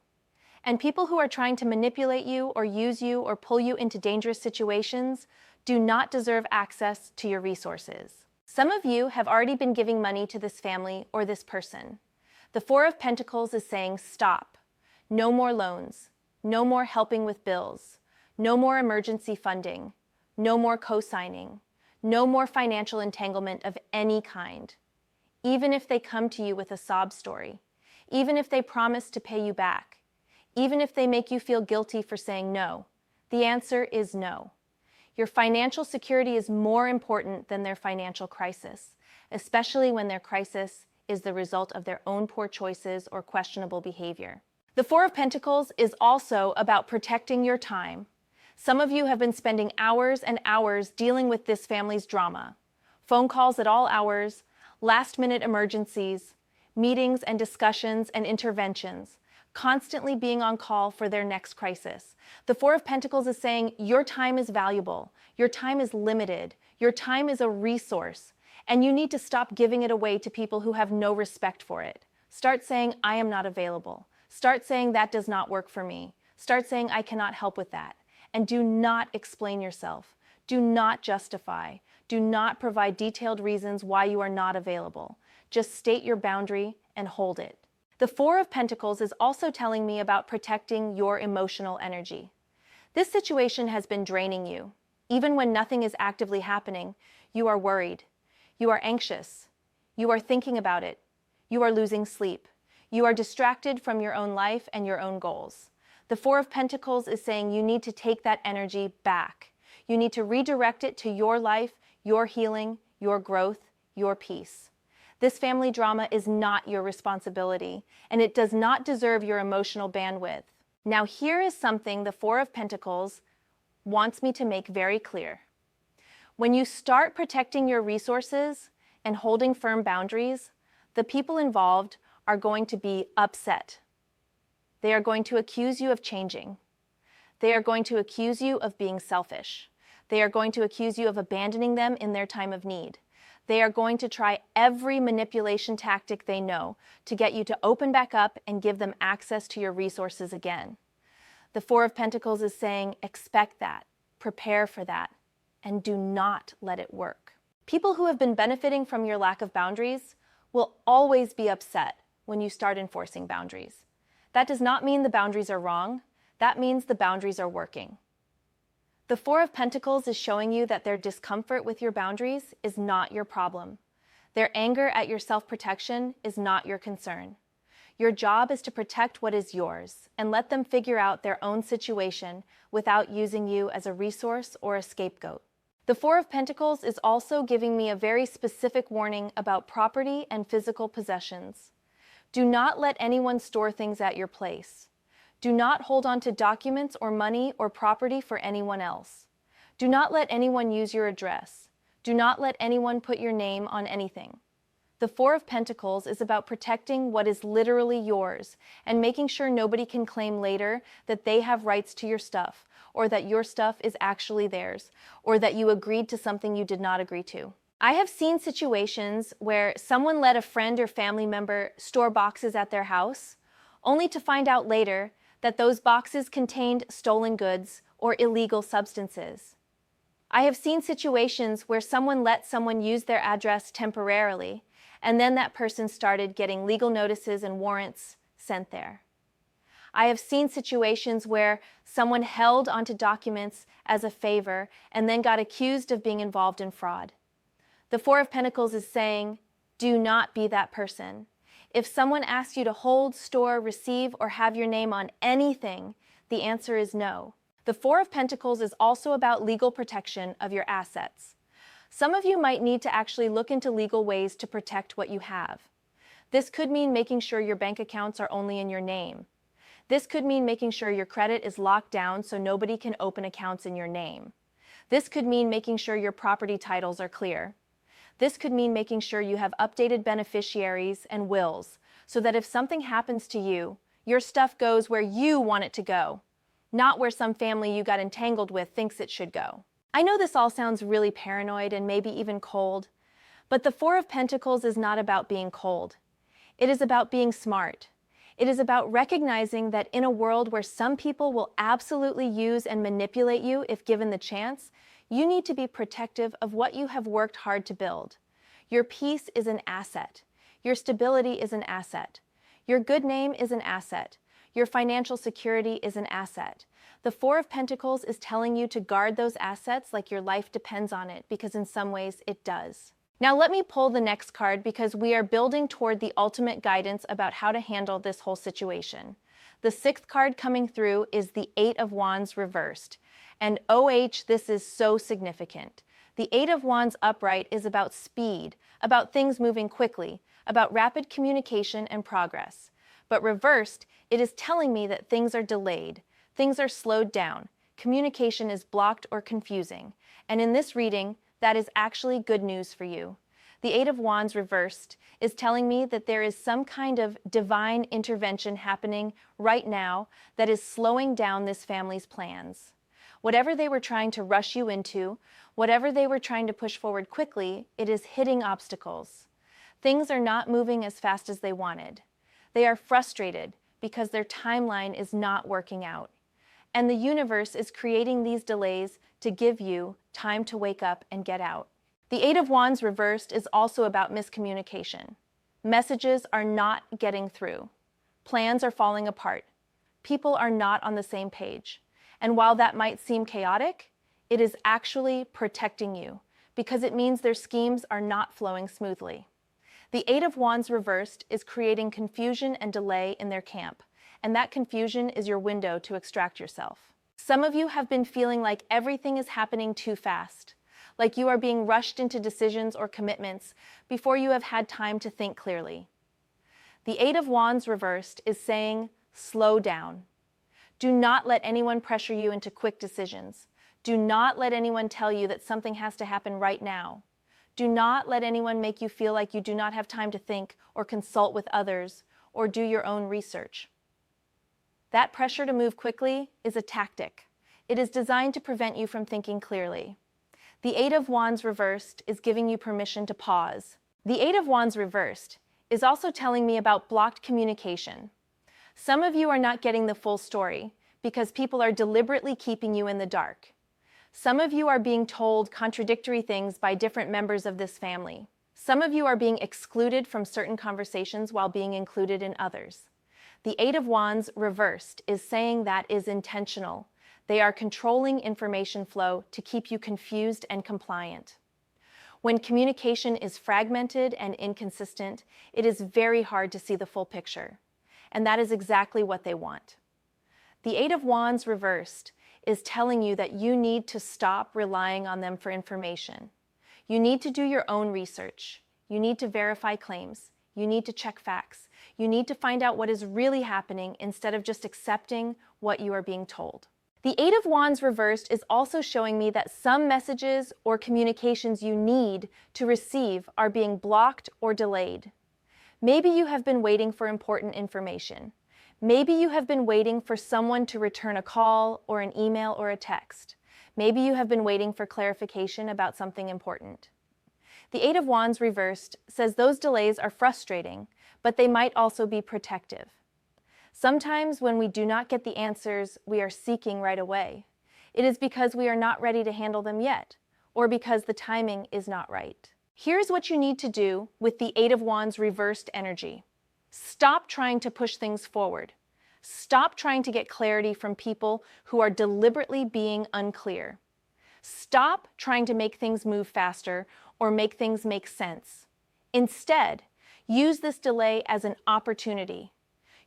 And people who are trying to manipulate you or use you or pull you into dangerous situations do not deserve access to your resources. Some of you have already been giving money to this family or this person. The Four of Pentacles is saying stop. No more loans. No more helping with bills. No more emergency funding. No more co-signing. No more financial entanglement of any kind. Even if they come to you with a sob story. Even if they promise to pay you back. Even if they make you feel guilty for saying no. The answer is no. Your financial security is more important than their financial crisis, especially when their crisis is the result of their own poor choices or questionable behavior. The Four of Pentacles is also about protecting your time. Some of you have been spending hours and hours dealing with this family's drama. Phone calls at all hours, last-minute emergencies, meetings and discussions and interventions, constantly being on call for their next crisis. The Four of Pentacles is saying your time is valuable, your time is limited, your time is a resource, and you need to stop giving it away to people who have no respect for it. Start saying, I am not available. Start saying that does not work for me. Start saying I cannot help with that. And do not explain yourself. Do not justify. Do not provide detailed reasons why you are not available. Just state your boundary and hold it. The Four of Pentacles is also telling me about protecting your emotional energy. This situation has been draining you. Even when nothing is actively happening, you are worried. You are anxious. You are thinking about it. You are losing sleep. You are distracted from your own life and your own goals. The Four of Pentacles is saying you need to take that energy back. You need to redirect it to your life, your healing, your growth, your peace. This family drama is not your responsibility, and it does not deserve your emotional bandwidth. Now here is something the Four of Pentacles wants me to make very clear. When you start protecting your resources and holding firm boundaries, the people involved are going to be upset. They are going to accuse you of changing. They are going to accuse you of being selfish. They are going to accuse you of abandoning them in their time of need. They are going to try every manipulation tactic they know to get you to open back up and give them access to your resources again. The Four of Pentacles is saying, expect that, prepare for that, and do not let it work. People who have been benefiting from your lack of boundaries will always be upset when you start enforcing boundaries. That does not mean the boundaries are wrong. That means the boundaries are working. The Four of Pentacles is showing you that their discomfort with your boundaries is not your problem. Their anger at your self-protection is not your concern. Your job is to protect what is yours and let them figure out their own situation without using you as a resource or a scapegoat. The Four of Pentacles is also giving me a very specific warning about property and physical possessions. Do not let anyone store things at your place. Do not hold on to documents or money or property for anyone else. Do not let anyone use your address. Do not let anyone put your name on anything. The Four of Pentacles is about protecting what is literally yours and making sure nobody can claim later that they have rights to your stuff, or that your stuff is actually theirs, or that you agreed to something you did not agree to. I have seen situations where someone let a friend or family member store boxes at their house, only to find out later that those boxes contained stolen goods or illegal substances. I have seen situations where someone let someone use their address temporarily, and then that person started getting legal notices and warrants sent there. I have seen situations where someone held onto documents as a favor and then got accused of being involved in fraud. The Four of Pentacles is saying, do not be that person. If someone asks you to hold, store, receive, or have your name on anything, the answer is no. The Four of Pentacles is also about legal protection of your assets. Some of you might need to actually look into legal ways to protect what you have. This could mean making sure your bank accounts are only in your name. This could mean making sure your credit is locked down so nobody can open accounts in your name. This could mean making sure your property titles are clear. This could mean making sure you have updated beneficiaries and wills so that if something happens to you, your stuff goes where you want it to go, not where some family you got entangled with thinks it should go. I know this all sounds really paranoid and maybe even cold, but the Four of Pentacles is not about being cold. It is about being smart. It is about recognizing that in a world where some people will absolutely use and manipulate you if given the chance, you need to be protective of what you have worked hard to build. Your peace is an asset. Your stability is an asset. Your good name is an asset. Your financial security is an asset. The Four of Pentacles is telling you to guard those assets like your life depends on it, because in some ways it does. Now let me pull the next card because we are building toward the ultimate guidance about how to handle this whole situation. The sixth card coming through is the Eight of Wands reversed. And OH, this is so significant. The Eight of Wands upright is about speed, about things moving quickly, about rapid communication and progress. But reversed, it is telling me that things are delayed, things are slowed down, communication is blocked or confusing. And in this reading, that is actually good news for you. The Eight of Wands reversed is telling me that there is some kind of divine intervention happening right now that is slowing down this family's plans. Whatever they were trying to rush you into, whatever they were trying to push forward quickly, it is hitting obstacles. Things are not moving as fast as they wanted. They are frustrated because their timeline is not working out. And the universe is creating these delays to give you time to wake up and get out. The Eight of Wands reversed is also about miscommunication. Messages are not getting through. Plans are falling apart. People are not on the same page. And while that might seem chaotic, it is actually protecting you because it means their schemes are not flowing smoothly. The Eight of Wands reversed is creating confusion and delay in their camp, and that confusion is your window to extract yourself. Some of you have been feeling like everything is happening too fast, like you are being rushed into decisions or commitments before you have had time to think clearly. The Eight of Wands reversed is saying, slow down. Do not let anyone pressure you into quick decisions. Do not let anyone tell you that something has to happen right now. Do not let anyone make you feel like you do not have time to think or consult with others or do your own research. That pressure to move quickly is a tactic. It is designed to prevent you from thinking clearly. The Eight of Wands reversed is giving you permission to pause. The Eight of Wands reversed is also telling me about blocked communication. Some of you are not getting the full story because people are deliberately keeping you in the dark. Some of you are being told contradictory things by different members of this family. Some of you are being excluded from certain conversations while being included in others. The Eight of Wands reversed is saying that is intentional. They are controlling information flow to keep you confused and compliant. When communication is fragmented and inconsistent, it is very hard to see the full picture. And that is exactly what they want. The Eight of Wands reversed is telling you that you need to stop relying on them for information. You need to do your own research. You need to verify claims. You need to check facts. You need to find out what is really happening instead of just accepting what you are being told. The Eight of Wands reversed is also showing me that some messages or communications you need to receive are being blocked or delayed. Maybe you have been waiting for important information. Maybe you have been waiting for someone to return a call or an email or a text. Maybe you have been waiting for clarification about something important. The Eight of Wands reversed says those delays are frustrating, but they might also be protective. Sometimes when we do not get the answers we are seeking right away, it is because we are not ready to handle them yet, or because the timing is not right. Here's what you need to do with the Eight of Wands reversed energy. Stop trying to push things forward. Stop trying to get clarity from people who are deliberately being unclear. Stop trying to make things move faster or make things make sense. Instead, use this delay as an opportunity.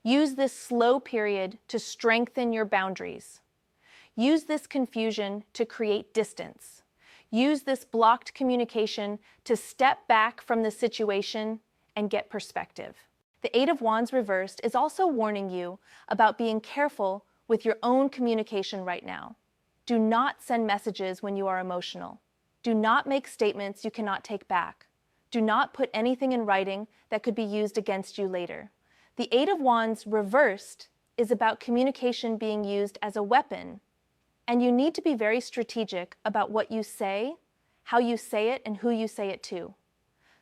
Use this slow period to strengthen your boundaries. Use this confusion to create distance. Use this blocked communication to step back from the situation and get perspective. The Eight of Wands reversed is also warning you about being careful with your own communication right now. Do not send messages when you are emotional. Do not make statements you cannot take back. Do not put anything in writing that could be used against you later. The Eight of Wands reversed is about communication being used as a weapon, and you need to be very strategic about what you say, how you say it, and who you say it to.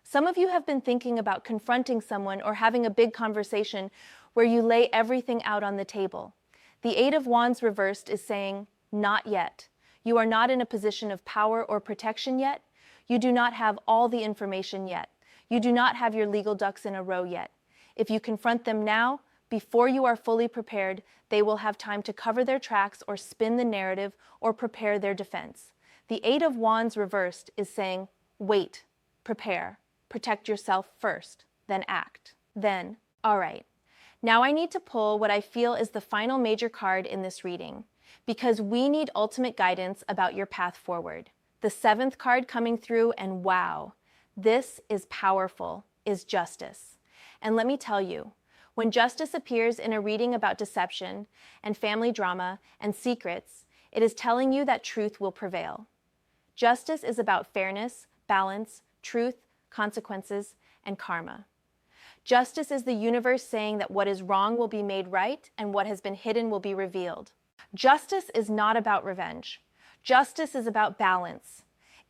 Some of you have been thinking about confronting someone or having a big conversation where you lay everything out on the table. The Eight of Wands reversed is saying, not yet. You are not in a position of power or protection yet. You do not have all the information yet. You do not have your legal ducks in a row yet. If you confront them now, before you are fully prepared, they will have time to cover their tracks or spin the narrative or prepare their defense. The Eight of Wands reversed is saying, wait, prepare, protect yourself first, then act. Then, all right, now I need to pull what I feel is the final major card in this reading, because we need ultimate guidance about your path forward. The seventh card coming through, and wow, this is powerful, is justice. And let me tell you, When justice appears in a reading about deception and family drama and secrets, it is telling you that truth will prevail. Justice is about fairness, balance, truth, consequences, and karma. Justice is the universe saying that what is wrong will be made right and what has been hidden will be revealed. Justice is not about revenge. Justice is about balance.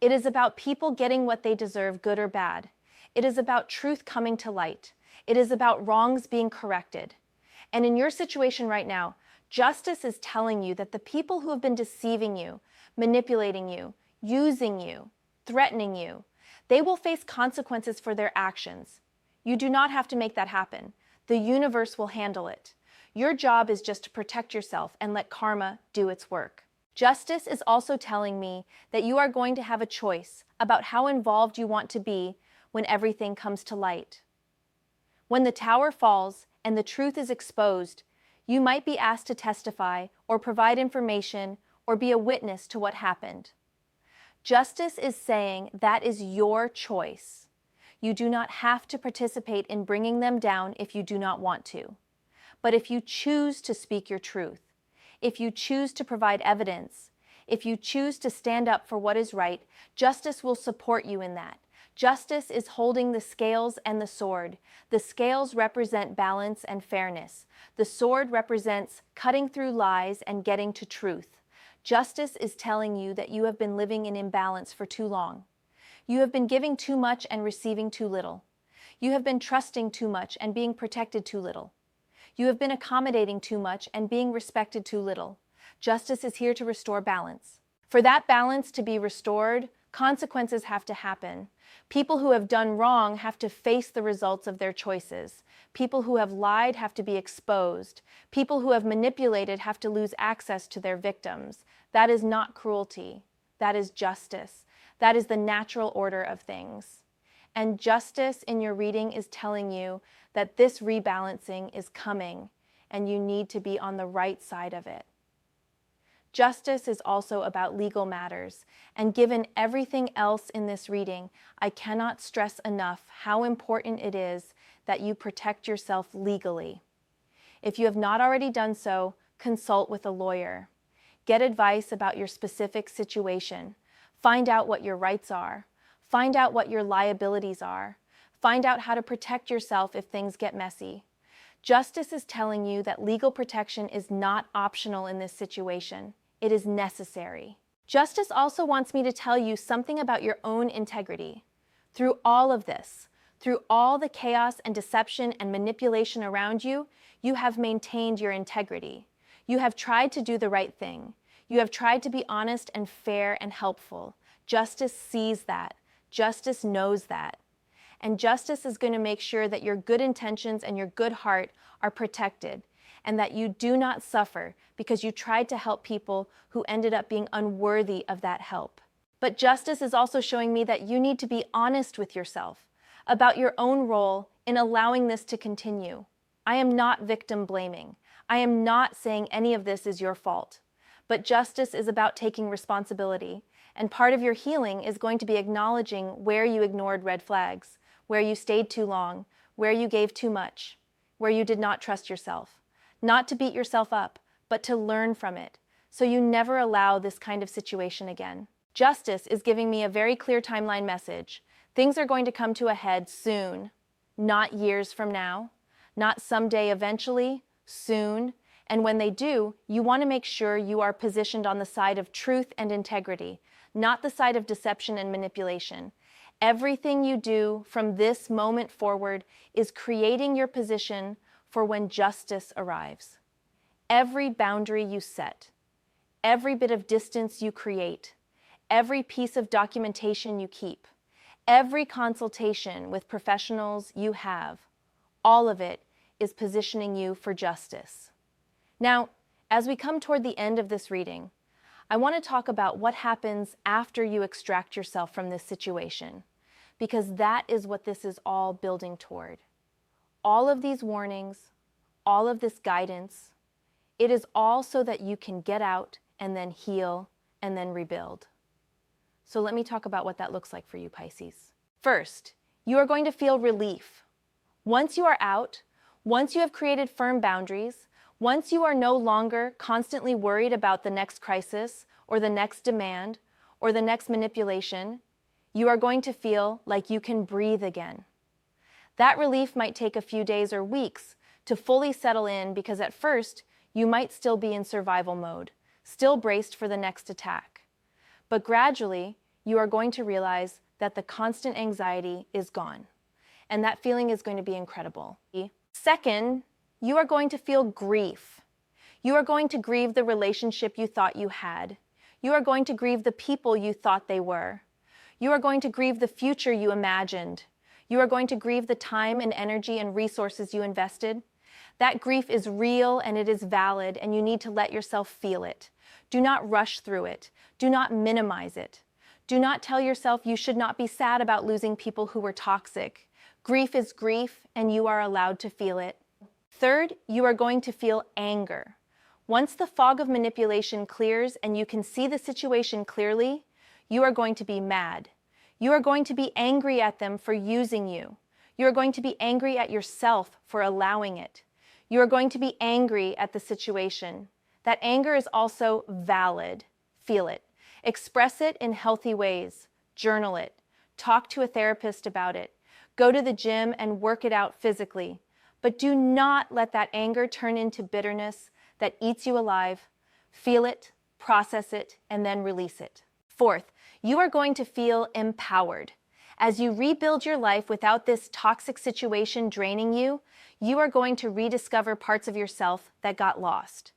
It is about people getting what they deserve, good or bad. It is about truth coming to light. It is about wrongs being corrected. And in your situation right now, justice is telling you that the people who have been deceiving you, manipulating you, using you, threatening you, they will face consequences for their actions. You do not have to make that happen. The universe will handle it. Your job is just to protect yourself and let karma do its work. Justice is also telling me that you are going to have a choice about how involved you want to be when everything comes to light. When the tower falls and the truth is exposed, you might be asked to testify or provide information or be a witness to what happened. Justice is saying that is your choice. You do not have to participate in bringing them down if you do not want to. But if you choose to speak your truth, if you choose to provide evidence, if you choose to stand up for what is right, justice will support you in that. Justice is holding the scales and the sword. The scales represent balance and fairness. The sword represents cutting through lies and getting to truth. Justice is telling you that you have been living in imbalance for too long. You have been giving too much and receiving too little. You have been trusting too much and being protected too little. You have been accommodating too much and being respected too little. Justice is here to restore balance. For that balance to be restored, consequences have to happen. People who have done wrong have to face the results of their choices. People who have lied have to be exposed. People who have manipulated have to lose access to their victims. That is not cruelty. That is justice. That is the natural order of things. And justice in your reading is telling you that this rebalancing is coming and you need to be on the right side of it. Justice is also about legal matters, and given everything else in this reading, I cannot stress enough how important it is that you protect yourself legally. If you have not already done so, consult with a lawyer. Get advice about your specific situation. Find out what your rights are. Find out what your liabilities are. Find out how to protect yourself if things get messy. Justice is telling you that legal protection is not optional in this situation. It is necessary. Justice also wants me to tell you something about your own integrity. Through all of this, through all the chaos and deception and manipulation around you, you have maintained your integrity. You have tried to do the right thing. You have tried to be honest and fair and helpful. Justice sees that. Justice knows that. And justice is going to make sure that your good intentions and your good heart are protected, and that you do not suffer because you tried to help people who ended up being unworthy of that help. But justice is also showing me that you need to be honest with yourself about your own role in allowing this to continue. I am not victim blaming. I am not saying any of this is your fault. But justice is about taking responsibility, and part of your healing is going to be acknowledging where you ignored red flags, where you stayed too long, where you gave too much, where you did not trust yourself. Not to beat yourself up, but to learn from it, so you never allow this kind of situation again. Justice is giving me a very clear timeline message. Things are going to come to a head soon, not years from now, not someday eventually, soon. And when they do, you want to make sure you are positioned on the side of truth and integrity, not the side of deception and manipulation. Everything you do from this moment forward is creating your position for when justice arrives. Every boundary you set, every bit of distance you create, every piece of documentation you keep, every consultation with professionals you have, all of it is positioning you for justice. Now, as we come toward the end of this reading, I want to talk about what happens after you extract yourself from this situation, because that is what this is all building toward. All of these warnings, all of this guidance, it is all so that you can get out and then heal and then rebuild. So let me talk about what that looks like for you, Pisces. First, you are going to feel relief. Once you are out, Once you have created firm boundaries, once you are no longer constantly worried about the next crisis or the next demand or the next manipulation, you are going to feel like you can breathe again. That relief might take a few days or weeks to fully settle in because at first you might still be in survival mode, still braced for the next attack. But gradually, you are going to realize that the constant anxiety is gone, and that feeling is going to be incredible. Second, you are going to feel grief. You are going to grieve the relationship you thought you had. You are going to grieve the people you thought they were. You are going to grieve the future you imagined. You are going to grieve the time and energy and resources you invested. That grief is real and it is valid, and you need to let yourself feel it. Do not rush through it. Do not minimize it. Do not tell yourself you should not be sad about losing people who were toxic. Grief is grief, and you are allowed to feel it. Third, you are going to feel anger. Once the fog of manipulation clears and you can see the situation clearly, you are going to be mad. You are going to be angry at them for using you. You are going to be angry at yourself for allowing it. You are going to be angry at the situation. That anger is also valid. Feel it. Express it in healthy ways. Journal it. Talk to a therapist about it. Go to the gym and work it out physically. But do not let that anger turn into bitterness that eats you alive. Feel it, process it, and then release it. Fourth, you are going to feel empowered. As you rebuild your life without this toxic situation draining you, you are going to rediscover parts of yourself that got lost.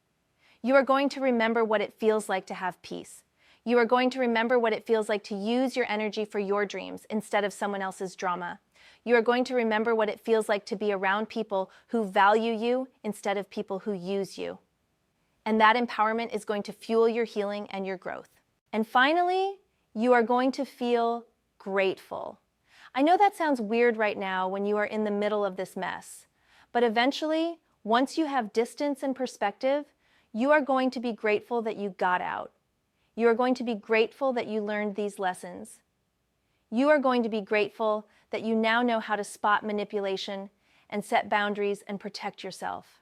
You are going to remember what it feels like to have peace. You are going to remember what it feels like to use your energy for your dreams instead of someone else's drama. You are going to remember what it feels like to be around people who value you instead of people who use you. And that empowerment is going to fuel your healing and your growth. And finally, you are going to feel grateful. I know that sounds weird right now when you are in the middle of this mess, but eventually, once you have distance and perspective, you are going to be grateful that you got out. You are going to be grateful that you learned these lessons. You are going to be grateful that you now know how to spot manipulation and set boundaries and protect yourself.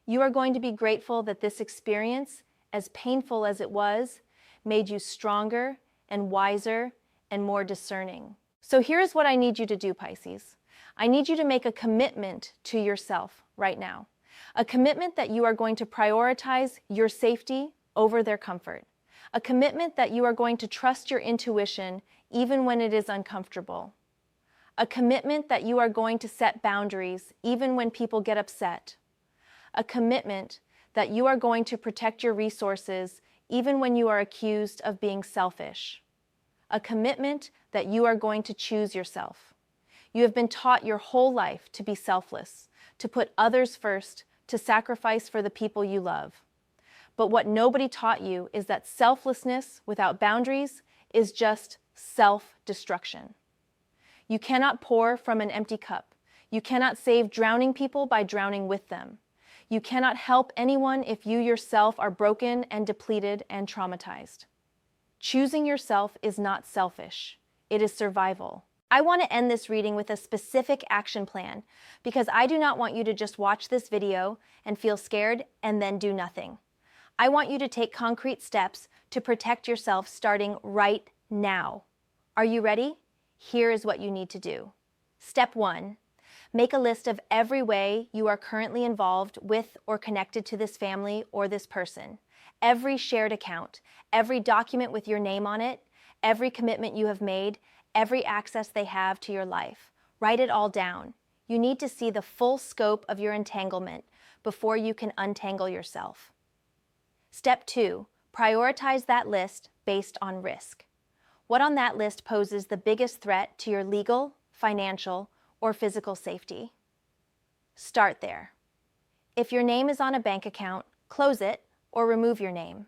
You are going to be grateful that this experience, as painful as it was, made you stronger and wiser and more discerning. So here's what I need you to do, Pisces. I need you to make a commitment to yourself right now. A commitment that you are going to prioritize your safety over their comfort. A commitment that you are going to trust your intuition even when it is uncomfortable. A commitment that you are going to set boundaries even when people get upset. A commitment that you are going to protect your resources even when you are accused of being selfish. A commitment that you are going to choose yourself. You have been taught your whole life to be selfless, to put others first, to sacrifice for the people you love. But what nobody taught you is that selflessness without boundaries is just self-destruction. You cannot pour from an empty cup. You cannot save drowning people by drowning with them. You cannot help anyone if you yourself are broken and depleted and traumatized. Choosing yourself is not selfish. It is survival. I want to end this reading with a specific action plan because I do not want you to just watch this video and feel scared and then do nothing. I want you to take concrete steps to protect yourself starting right now. Are you ready? Here is what you need to do. Step 1. Make a list of every way you are currently involved with or connected to this family or this person. Every shared account, every document with your name on it, every commitment you have made, every access they have to your life. Write it all down. You need to see the full scope of your entanglement before you can untangle yourself. Step 2. Prioritize that list based on risk. What on that list poses the biggest threat to your legal, financial, or physical safety? Start there. If your name is on a bank account, close it or remove your name.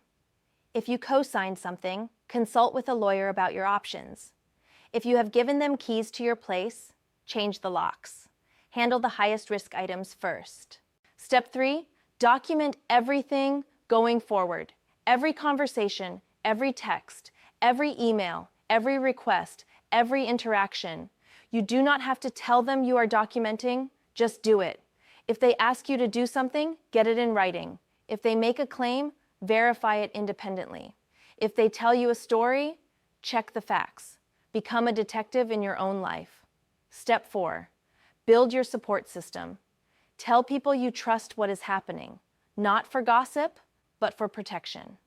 If you co-signed something, consult with a lawyer about your options. If you have given them keys to your place, change the locks. Handle the highest risk items first. Step 3, document everything going forward. Every conversation, every text, every email, every request, every interaction. You do not have to tell them you are documenting, just do it. If they ask you to do something, get it in writing. If they make a claim, verify it independently. If they tell you a story, check the facts. Become a detective in your own life. Step 4. Build your support system. Tell people you trust what is happening, not for gossip, but for protection.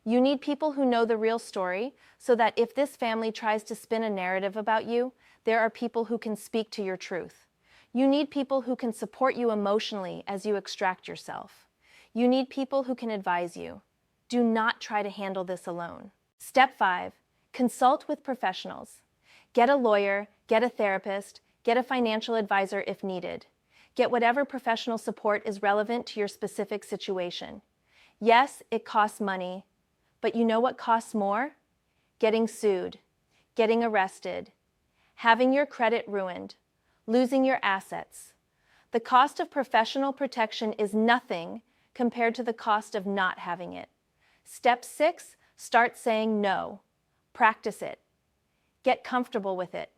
You need people who know the real story so that if this family tries to spin a narrative about you, there are people who can speak to your truth. You need people who can support you emotionally as you extract yourself. You need people who can advise you. Do not try to handle this alone. Step 5. Consult with professionals. Get a lawyer, get a therapist, get a financial advisor if needed. Get whatever professional support is relevant to your specific situation. Yes, it costs money, but you know what costs more? Getting sued, getting arrested, having your credit ruined, losing your assets. The cost of professional protection is nothing compared to the cost of not having it. Step 6, start saying no. Practice it. Get comfortable with it.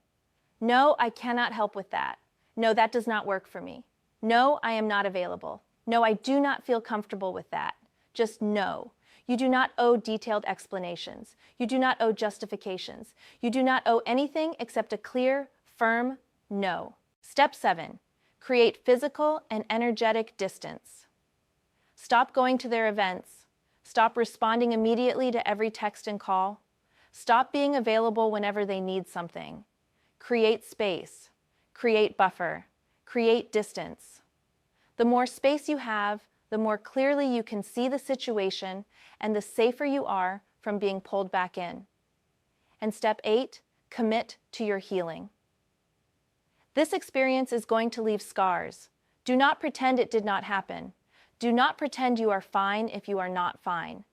No, I cannot help with that. No, that does not work for me. No, I am not available. No, I do not feel comfortable with that. Just no. You do not owe detailed explanations. You do not owe justifications. You do not owe anything except a clear, firm no. Step 7. Create physical and energetic distance. Stop going to their events. Stop responding immediately to every text and call. Stop being available whenever they need something. Create space. Create buffer. Create distance. The more space you have, the more clearly you can see the situation and the safer you are from being pulled back in. And step 8, commit to your healing. This experience is going to leave scars. Do not pretend it did not happen. Do not pretend you are fine if you are not fine.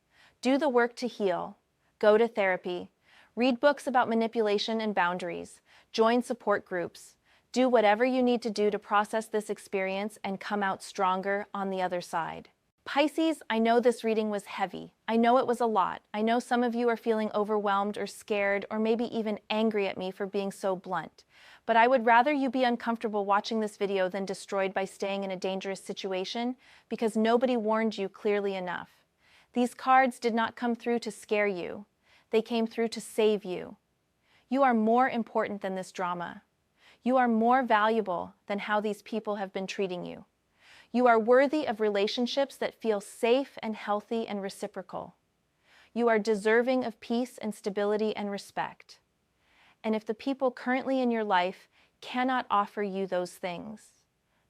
Do the work to heal. Go to therapy. Read books about manipulation and boundaries. Join support groups. Do whatever you need to do to process this experience and come out stronger on the other side. Pisces, I know this reading was heavy. I know it was a lot. I know some of you are feeling overwhelmed or scared or maybe even angry at me for being so blunt. But I would rather you be uncomfortable watching this video than destroyed by staying in a dangerous situation because nobody warned you clearly enough. These cards did not come through to scare you. They came through to save you. You are more important than this drama. You are more valuable than how these people have been treating you. You are worthy of relationships that feel safe and healthy and reciprocal. You are deserving of peace and stability and respect. And if the people currently in your life cannot offer you those things,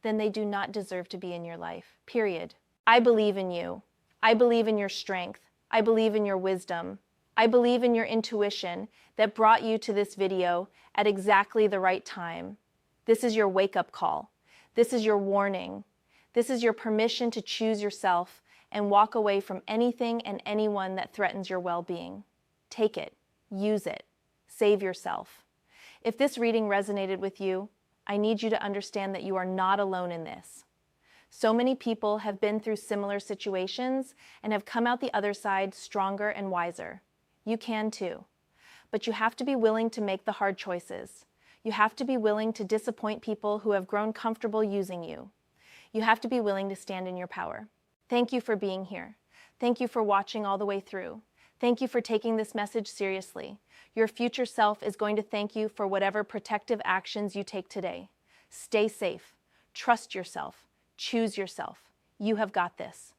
then they do not deserve to be in your life, period. I believe in you. I believe in your strength. I believe in your wisdom. I believe in your intuition that brought you to this video at exactly the right time. This is your wake-up call. This is your warning. This is your permission to choose yourself and walk away from anything and anyone that threatens your well-being. Take it. Use it. Save yourself. If this reading resonated with you, I need you to understand that you are not alone in this. So many people have been through similar situations and have come out the other side stronger and wiser. You can too. But you have to be willing to make the hard choices. You have to be willing to disappoint people who have grown comfortable using you. You have to be willing to stand in your power. Thank you for being here. Thank you for watching all the way through. Thank you for taking this message seriously. Your future self is going to thank you for whatever protective actions you take today. Stay safe. Trust yourself. Choose yourself. You have got this.